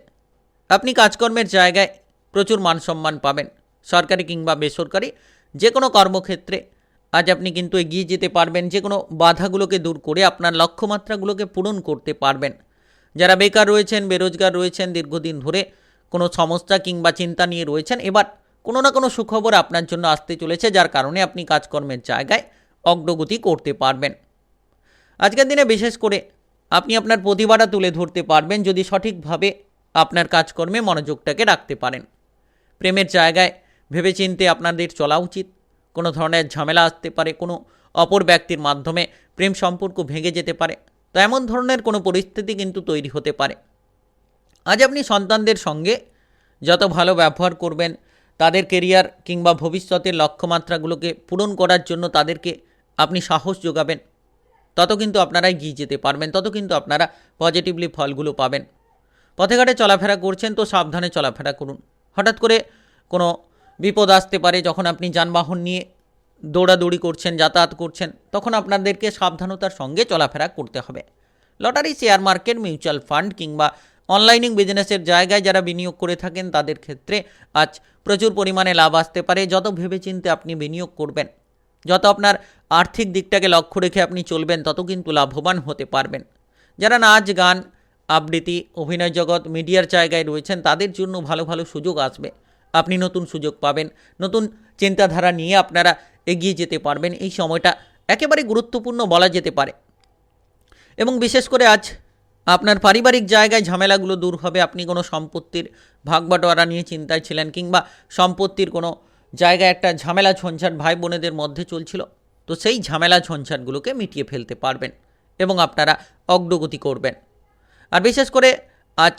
আপনি কাজকর্মের জায়গায় প্রচুর মান সম্মান পাবেন। সরকারি কিংবা বেসরকারি যে কোনো কর্মক্ষেত্রে আজ আপনি কিন্তু এগিয়ে যেতে পারবেন। যে কোনো বাধাগুলোকে দূর করে আপনার লক্ষ্যমাত্রাগুলোকে পূরণ করতে পারবেন। যারা বেকার রয়েছেন, বেরোজগার রয়েছেন, দীর্ঘদিন ধরে কোনো সমস্যা কিংবা চিন্তা নিয়ে রয়েছেন, এবার কোনো না কোনো সুখবর আপনার জন্য আসতে চলেছে, যার কারণে আপনি কাজকর্মের জায়গায় অগ্রগতি করতে পারবেন। আজকের দিনে বিশেষ করে আপনি আপনার প্রতিভাটা তুলে ধরতে পারবেন যদি সঠিকভাবে আপনার কাজকর্মে মনোযোগটাকে রাখতে পারেন। প্রেমের জায়গায় ভেবেচিন্তে আপনাদের চলা উচিত। কোনো ধরনের ঝামেলা আসতে পারে, কোনো অপর ব্যক্তির মাধ্যমে প্রেম সম্পর্ক ভেঙে যেতে পারে, তো এমন ধরনের কোনো পরিস্থিতি কিন্তু তৈরি হতে পারে। আজ আপনি সন্তানদের সঙ্গে যত ভালো ব্যবহার করবেন, তাদের কেরিয়ার কিংবা ভবিষ্যতের লক্ষ্যমাত্রাগুলোকে পূরণ করার জন্য তাদেরকে আপনি সাহস যোগাবেন, তত কিন্তু আপনারা এগিয়ে যেতে পারবেন, তত কিন্তু আপনারা পজিটিভলি ফলগুলো পাবেন। পথে ঘাটে চলাফেরা করছেন তো সাবধানে চলাফেরা করুন। হঠাৎ করে কোনো বিপদ আসতে পারে, যখন আপনি যানবাহন নিয়ে দৌড়াদৌড়ি করছেন, যাতায়াত করছেন, তখন আপনাদেরকে সাবধানতার সঙ্গে চলাফেরা করতে হবে। Lottery, share market, mutual fund কিংবা অনলাইন বিজনেসের জায়গায় যারা বিনিয়োগ করে থাকেন তাদের ক্ষেত্রে আজ প্রচুর পরিমাণে লাভ আসতে পারে। যত ভেবেচিন্তে আপনি বিনিয়োগ করবেন, যত আপনার আর্থিক দিকটাকে লক্ষ্য রেখে আপনি চলবেন, তত কিন্তু লাভবান হতে পারবেন। যারা নাচ, গান, আবৃত্তি, অভিনয় জগৎ, মিডিয়ার জায়গায় রয়েছেন তাদের জন্য ভালো ভালো সুযোগ আসবে। আপনি নতুন সুযোগ পাবেন, নতুন চিন্তাধারা নিয়ে আপনারা এগিয়ে যেতে পারবেন। এই সময়টা একেবারে গুরুত্বপূর্ণ বলা যেতে পারে। এবং বিশেষ করে আজ আপনার পারিবারিক জায়গায় ঝামেলাগুলো দূর হবে। আপনি কোনো সম্পত্তির ভাগবাটোয়ারা নিয়ে চিন্তায় ছিলেন, কিংবা সম্পত্তির কোনো জায়গায় একটা ঝামেলা ঝঞ্ঝাট ভাই বোনেদের মধ্যে চলছিল, তো সেই ঝামেলা ঝঞ্ঝাটগুলোকে মিটিয়ে ফেলতে পারবেন এবং আপনারা অগ্রগতি করবেন। আর বিশেষ করে আজ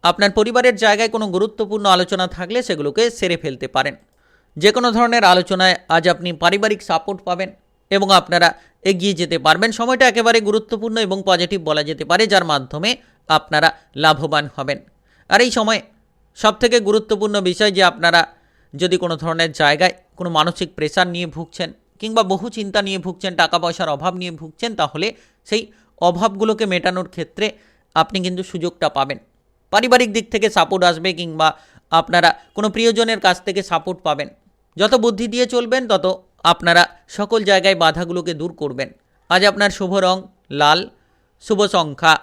আপনার পরিবারের জায়গায় কোনো গুরুত্বপূর্ণ আলোচনা থাকলে সেগুলোকে সেরে ফেলতে পারেন। যে কোনো ধরনের আলোচনায় আজ আপনি পারিবারিক সাপোর্ট পাবেন এবং আপনারা এগিয়ে যেতে পারবেন। সময়টা একেবারে গুরুত্বপূর্ণ এবং পজিটিভ বলা যেতে পারে, যার মাধ্যমে আপনারা লাভবান হবেন। আর এই সময় সবথেকে গুরুত্বপূর্ণ বিষয় যে আপনারা যদি কোনো ধরনের জায়গায় কোনো মানসিক প্রেশার নিয়ে ভুগছেন, কিংবা বহু চিন্তা নিয়ে ভুগছেন, টাকা পয়সার অভাব নিয়ে ভুগছেন, তাহলে সেই অভাবগুলোকে মেটানোর ক্ষেত্রে আপনি কিন্তু সুযোগটা পাবেন। পারিবারিক দিক থেকে সাপোর্ট আসবে, কিংবা আপনারা কোনো প্রিয়জনের কাছ থেকে সাপোর্ট পাবেন। যত বুদ্ধি দিয়ে চলবেন, তত আপনারা সকল জায়গায় বাধাগুলোকে দূর করবেন। আজ আপনার শুভ রং লাল, শুভ সংখ্যা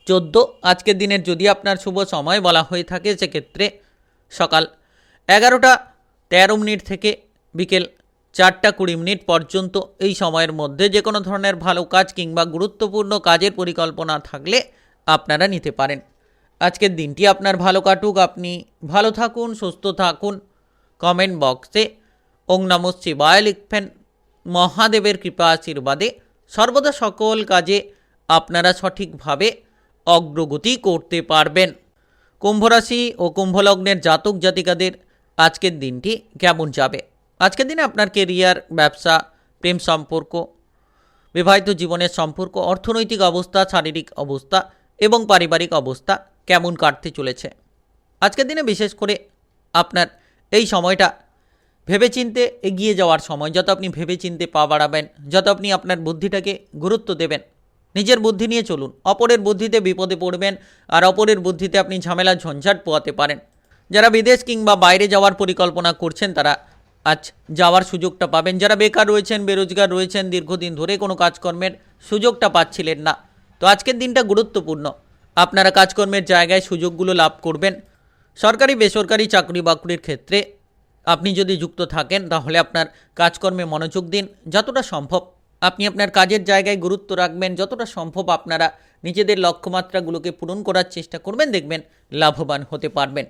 14। আজকের দিনের যদি আপনার শুভ সময় বলা হয়ে থাকে, সেক্ষেত্রে সকাল 11:13 থেকে বিকেল 4:20 পর্যন্ত। এই সময়ের মধ্যে যে কোনো ধরনের ভালো কাজ কিংবা গুরুত্বপূর্ণ কাজের পরিকল্পনা থাকলে আপনারা নিতে পারেন। আজকের দিনটি আপনার ভালো কাটুক, আপনি ভালো থাকুন, সুস্থ থাকুন। কমেন্ট বক্সে ওং নমঃ শিবায় লিখবেন। মহাদেবের কৃপা আশীর্বাদে সর্বদা সকল কাজে আপনারা সঠিকভাবে অগ্রগতি করতে পারবেন। কুম্ভ রাশি ও কুম্ভ লগ্নের জাতক জাতিকাদের আজকের দিনটি কেমন যাবে? আজকের দিনে আপনার কেরিয়ার, ব্যবসা, প্রেম সম্পর্ক, বিবাহিত জীবনের সম্পর্ক, অর্থনৈতিক অবস্থা, শারীরিক অবস্থা এবং পারিবারিক অবস্থা কেমন কাটতে চলেছে? আজকের দিনে বিশেষ করে আপনার এই সময়টা ভেবেচিন্তে এগিয়ে যাওয়ার সময়। যত আপনি ভেবেচিন্তে পা বাড়াবেন, যত আপনি আপনার বুদ্ধিটাকে গুরুত্ব দেবেন, নিজের বুদ্ধি নিয়ে চলুন, অপরের বুদ্ধিতে বিপদে পড়বেন আর অপরের বুদ্ধিতে আপনি ঝামেলা ঝঞ্ঝাট পোয়াতে পারেন। যারা বিদেশ কিংবা বাইরে যাওয়ার পরিকল্পনা করছেন, তারা আজ যাওয়ার সুযোগটা পাবেন। যারা বেকার রয়েছেন, বেরোজগার রয়েছেন, দীর্ঘদিন ধরে কোনো কাজকর্মের সুযোগটা পাচ্ছিলেন না, তো আজকের দিনটা গুরুত্বপূর্ণ। আপনারা কাজকর্মের জায়গায় সুযোগগুলো লাভ করবেন। সরকারি বেসরকারি চাকরি বাকরির ক্ষেত্রে আপনি যদি যুক্ত থাকেন, তাহলে আপনার কাজকর্মে মনোযোগ দিন। যতটা সম্ভব আপনি আপনার কাজের জায়গায় গুরুত্ব রাখবেন, যতটা সম্ভব আপনারা নিজেদের লক্ষ্যমাত্রাগুলোকে পূরণ করার চেষ্টা করবেন, দেখবেন লাভবান হতে পারবেন।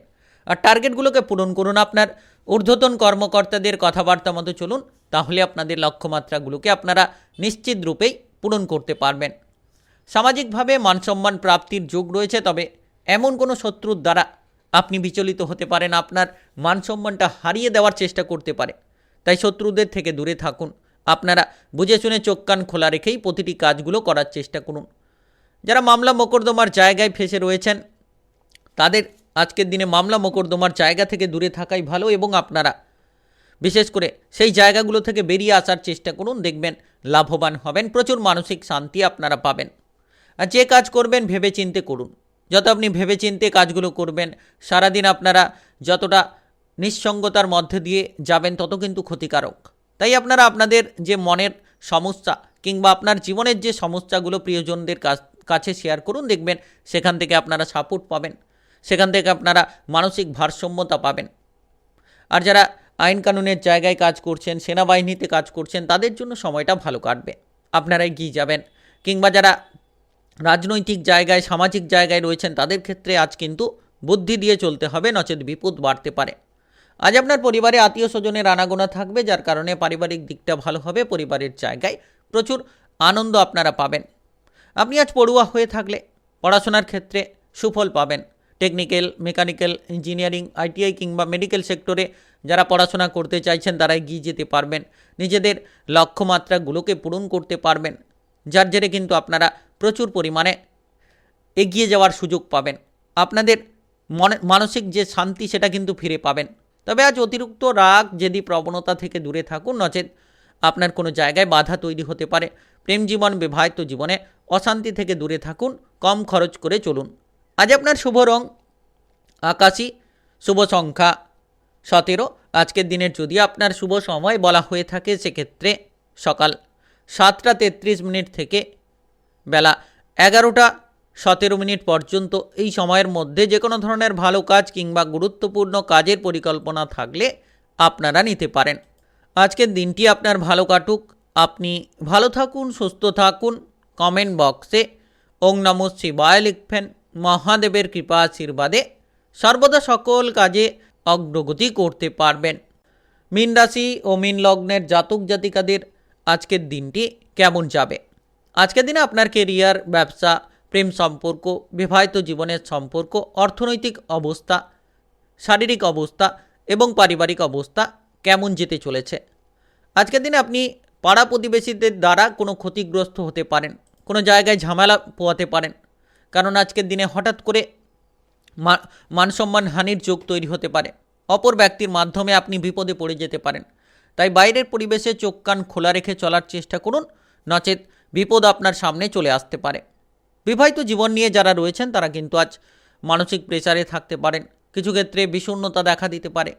আর টার্গেটগুলোকে পূরণ করুন। আপনার ঊর্ধ্বতন কর্মকর্তাদের কথাবার্তা মতো চলুন, তাহলে আপনাদের লক্ষ্যমাত্রাগুলোকে আপনারা নিশ্চিত রূপেই পূরণ করতে পারবেন। সামাজিকভাবে মানসম্মান প্রাপ্তির যোগ রয়েছে, তবে এমন কোনো শত্রুর দ্বারা আপনি বিচলিত হতে পারেন, আপনার মানসম্মানটা হারিয়ে দেওয়ার চেষ্টা করতে পারে। তাই শত্রুদের থেকে দূরে থাকুন। আপনারা বুঝে শুনে চোখ কান খোলা রেখেই প্রতিটি কাজগুলো করার চেষ্টা করুন। যারা মামলা মোকদ্দমার জায়গায় ফেসে রয়েছেন, তাদের আজকের দিনে মামলা মোকদ্দমার জায়গা থেকে দূরে থাকাই ভালো এবং আপনারা বিশেষ করে সেই জায়গাগুলো থেকে বেরিয়ে আসার চেষ্টা করুন, দেখবেন লাভবান হবেন। প্রচুর মানসিক শান্তি আপনারা পাবেন। আর যে কাজ করবেন ভেবে চিন্তে করুন। যত আপনি ভেবে চিন্তে কাজগুলো করবেন, সারাদিন আপনারা যতটা নিঃসঙ্গতার মধ্যে দিয়ে যাবেন, তত কিন্তু ক্ষতিকারক। তাই আপনারা আপনাদের যে মনের সমস্যা কিংবা আপনার জীবনের যে সমস্যাগুলো প্রিয়জনদের কাছে শেয়ার করুন, দেখবেন সেখান থেকে আপনারা সাপোর্ট পাবেন, সেখান থেকে আপনারা মানসিক ভারসাম্যতা পাবেন। আর যারা আইন কানুনের জায়গায় কাজ করছেন, সেনাবাহিনীতে কাজ করছেন, তাদের জন্য সময়টা ভালো কাটবে, আপনারা এগিয়ে যাবেন। কিংবা যারা রাজনৈতিক জায়গায়, সামাজিক জায়গায় রয়েছেন তাদের ক্ষেত্রে আজ কিন্তু বুদ্ধি দিয়ে চলতে হবে, নচেত বিপদ বাড়তে পারে। আজ আপনার পরিবারে আত্মীয় স্বজনের আনাগোনা থাকবে, যার কারণে পারিবারিক দিকটা ভালো হবে। পরিবারের জায়গায় প্রচুর আনন্দ আপনারা পাবেন। আপনি আজ পড়ুয়া হয়ে থাকলে পড়াশোনার ক্ষেত্রে সুফল পাবেন। টেকনিক্যাল, মেকানিক্যাল, ইঞ্জিনিয়ারিং, আইটিআই কিংবা মেডিকেল সেক্টরে যারা পড়াশোনা করতে চাইছেন তারা এগিয়ে যেতে পারবেন, নিজেদের লক্ষ্যমাত্রাগুলোকে পূরণ করতে পারবেন, যার জেরে কিন্তু আপনারা প্রচুর পরিমাণে এগিয়ে যাওয়ার সুযোগ পাবেন। আপনাদের মানসিক যে শান্তি সেটা কিন্তু ফিরে পাবেন। তবে আজ অতিরিক্ত রাগ জেদি প্রবণতা থেকে দূরে থাকুন, নচেত আপনার কোনো জায়গায় বাধা তৈরি হতে পারে। প্রেম জীবন, বিবাহিত জীবনে অশান্তি থেকে দূরে থাকুন, কম খরচ করে চলুন। আজ আপনার শুভ রং আকাশী, শুভ সংখ্যা 17। আজকের দিনের যদি আপনার শুভ সময় বলা হয়ে থাকে সেক্ষেত্রে সকাল 7টা 33 থেকে বেলা 11টা 17 পর্যন্ত। এই সময়ের মধ্যে যে কোনো ধরনের ভালো কাজ কিংবা গুরুত্বপূর্ণ কাজের পরিকল্পনা থাকলে আপনারা নিতে পারেন। আজকের দিনটি আপনার ভালো কাটুক, আপনি ভালো থাকুন, সুস্থ থাকুন। কমেন্ট বক্সে ওং নমঃ শিবায় লিখবেন। মহাদেবের কৃপা আশীর্বাদে সর্বদা সকল কাজে অগ্রগতি করতে পারবেন। মীন রাশি ও মীন লগ্নের জাতক জাতিকাদের আজকের দিনটি কেমন যাবে? আজকের দিনে আপনার কেরিয়ার, ব্যবসা, প্রেম সম্পর্ক, বিবাহিত জীবনের সম্পর্ক, অর্থনৈতিক অবস্থা, শারীরিক অবস্থা এবং পারিবারিক অবস্থা কেমন যেতে চলেছে? আজকের দিনে আপনি পাড়া প্রতিবেশীদের দ্বারা কোনো ক্ষতিগ্রস্ত হতে পারেন, কোনো জায়গায় ঝামেলা পোয়াতে পারেন, কারণ আজকের দিনে হঠাৎ করে মানসম্মান হানির যোগ তৈরি হতে পারে। অপর ব্যক্তির মাধ্যমে আপনি বিপদে পড়ে যেতে পারেন। তাই বাইরের পরিবেশে চোখ কান খোলা রেখে চলার চেষ্টা করুন, নচেত বিপদ আপনার সামনে চলে আসতে পারে। বিবাহিত জীবন নিয়ে যারা রয়েছেন তারা কিন্তু আজ মানসিক প্রেসারে থাকতে পারেন। কিছু ক্ষেত্রে বিষণ্ণতা দেখা দিতে পারে।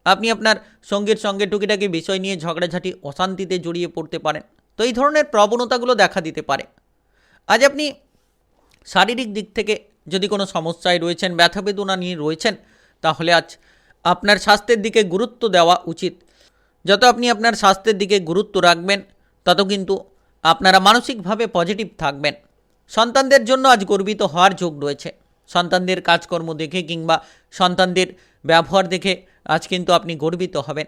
আপনি আপনার সঙ্গীর সঙ্গে টুকিটাকি বিষয় নিয়ে ঝগড়াঝাটি, অশান্তিতে জড়িয়ে পড়তে পারেন। তো এই ধরনের প্রবণতাগুলো দেখা দিতে পারে। আজ আপনি শারীরিক দিক থেকে যদি কোনো সমস্যায় রয়েছেন, ব্যথা বেদনা নিয়ে রয়েছেন, তাহলে আজ আপনার স্বাস্থ্যের দিকে গুরুত্ব দেওয়া উচিত। যত আপনি আপনার স্বাস্থ্যের দিকে গুরুত্ব রাখবেন তত কিন্তু আপনারা মানসিকভাবে পজিটিভ থাকবেন। সন্তানদের জন্য আজ গর্বিত হওয়ার যোগ রয়েছে। সন্তানদের কাজকর্ম দেখে কিংবা সন্তানদের ব্যবহার দেখে আজ কিন্তু আপনি গর্বিত হবেন।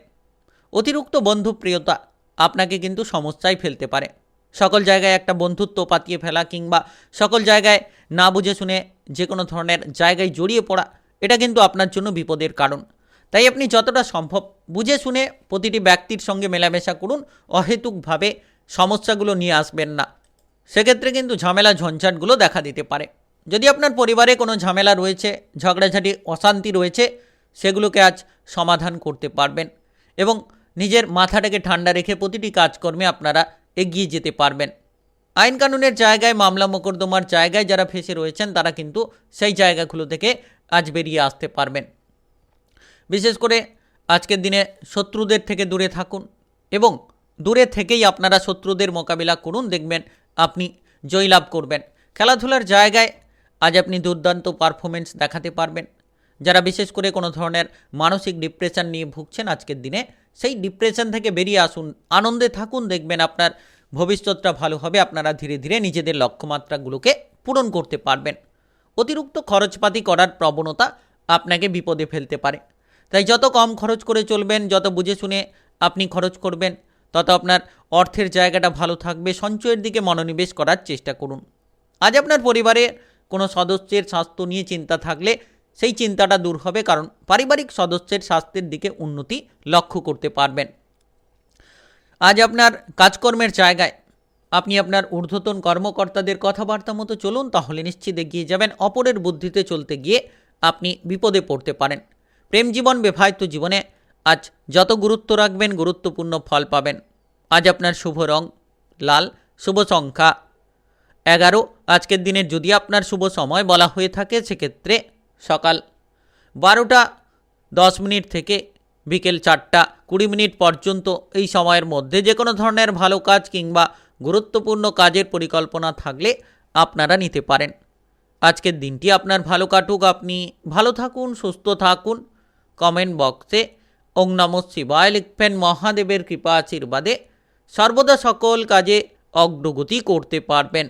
অতিরিক্ত বন্ধুপ্রিয়তা আপনাকে কিন্তু সমস্যায় ফেলতে পারে। সকল জায়গায় একটা বন্ধুত্ব পাতিয়ে ফেলা কিংবা সকল জায়গায় না বুঝে শুনে যে কোনো ধরনের জায়গায় জড়িয়ে পড়া, এটা কিন্তু আপনার জন্য বিপদের কারণ। তাই আপনি যতটা সম্ভব বুঝে শুনে প্রতিটি ব্যক্তির সঙ্গে মেলামেশা করুন, অহেতুকভাবে সমস্যাগুলো নিয়ে আসবেন না। সেক্ষেত্রে কিন্তু ঝামেলা ঝঞ্ঝাটগুলো দেখা দিতে পারে। যদি আপনার পরিবারে কোনো ঝামেলা রয়েছে, ঝগড়াঝাটি, অশান্তি রয়েছে, সেগুলোকে আজ সমাধান করতে পারবেন এবং নিজের মাথাটাকে ঠান্ডা রেখে প্রতিটি কাজকর্মে আপনারা এগিয়ে যেতে পারবেন। আইন কানুনের জায়গায়, মামলা মোকদ্দমার জায়গায় যারা ফেঁসে রয়েছেন তারা কিন্তু সেই জায়গাগুলো থেকে আজ বেরিয়ে আসতে পারবেন। বিশেষ করে আজকের দিনে শত্রুদের থেকে দূরে থাকুন এবং দূরে থেকেই আপনারা শত্রুদের মোকাবিলা করুন, দেখবেন আপনি জয়লাভ করবেন। খেলাধুলার জায়গায় আজ আপনি দুর্দান্ত পারফরমেন্স দেখাতে পারবেন। যারা বিশেষ করে কোনো ধরনের মানসিক ডিপ্রেশন নিয়ে ভুগছেন আজকের দিনে, সেই ডিপ্রেশন থেকে বেরিয়ে আসুন, আনন্দে থাকুন, দেখবেন আপনার ভবিষ্যৎটা ভালো হবে। আপনারা ধীরে ধীরে নিজেদের লক্ষ্যমাত্রাগুলোকে পূরণ করতে পারবেন। অতিরিক্ত খরচপাতি করার প্রবণতা আপনাকে বিপদে ফেলতে পারে। তাই যত কম খরচ করে চলবেন, যত বুঝে শুনে আপনি খরচ করবেন, তত আপনার অর্থের জায়গাটা ভালো থাকবে। সঞ্চয়ের দিকে মনোনিবেশ করার চেষ্টা করুন। আজ আপনার পরিবারে কোনো সদস্যের স্বাস্থ্য নিয়ে চিন্তা থাকলে সেই চিন্তাটা দূর হবে, কারণ পারিবারিক সদস্যের স্বাস্থ্যের দিকে উন্নতি লক্ষ্য করতে পারবেন। আজ আপনার কাজকর্মের জায়গায় আপনি আপনার ঊর্ধ্বতন কর্মকর্তাদের কথাবার্তা মতো চলুন, তাহলে নিশ্চিত এগিয়ে যাবেন। অপরের বুদ্ধিতে চলতে গিয়ে আপনি বিপদে পড়তে পারেন। প্রেম জীবন, বিবাহিত জীবনে আজ যত গুরুত্ব রাখবেন গুরুত্বপূর্ণ ফল পাবেন। আজ আপনার শুভ রং লাল, শুভ সংখ্যা 11। আজকের দিনের যদি আপনার শুভ সময় বলা হয়ে থাকে সেক্ষেত্রে সকাল 12টা 10 থেকে বিকেল 4টা 20 পর্যন্ত। এই সময়ের মধ্যে যে কোনো ধরনের ভালো কাজ কিংবা গুরুত্বপূর্ণ কাজের পরিকল্পনা থাকলে আপনারা নিতে পারেন। আজকের দিনটি আপনার ভালো কাটুক, আপনি ভালো থাকুন, সুস্থ থাকুন। কমেন্ট বক্সে ওং নমঃ শিবায় লিখবেন। মহাদেবের কৃপা আশীর্বাদে সর্বদা সকল কাজে অগ্রগতি করতে পারবেন।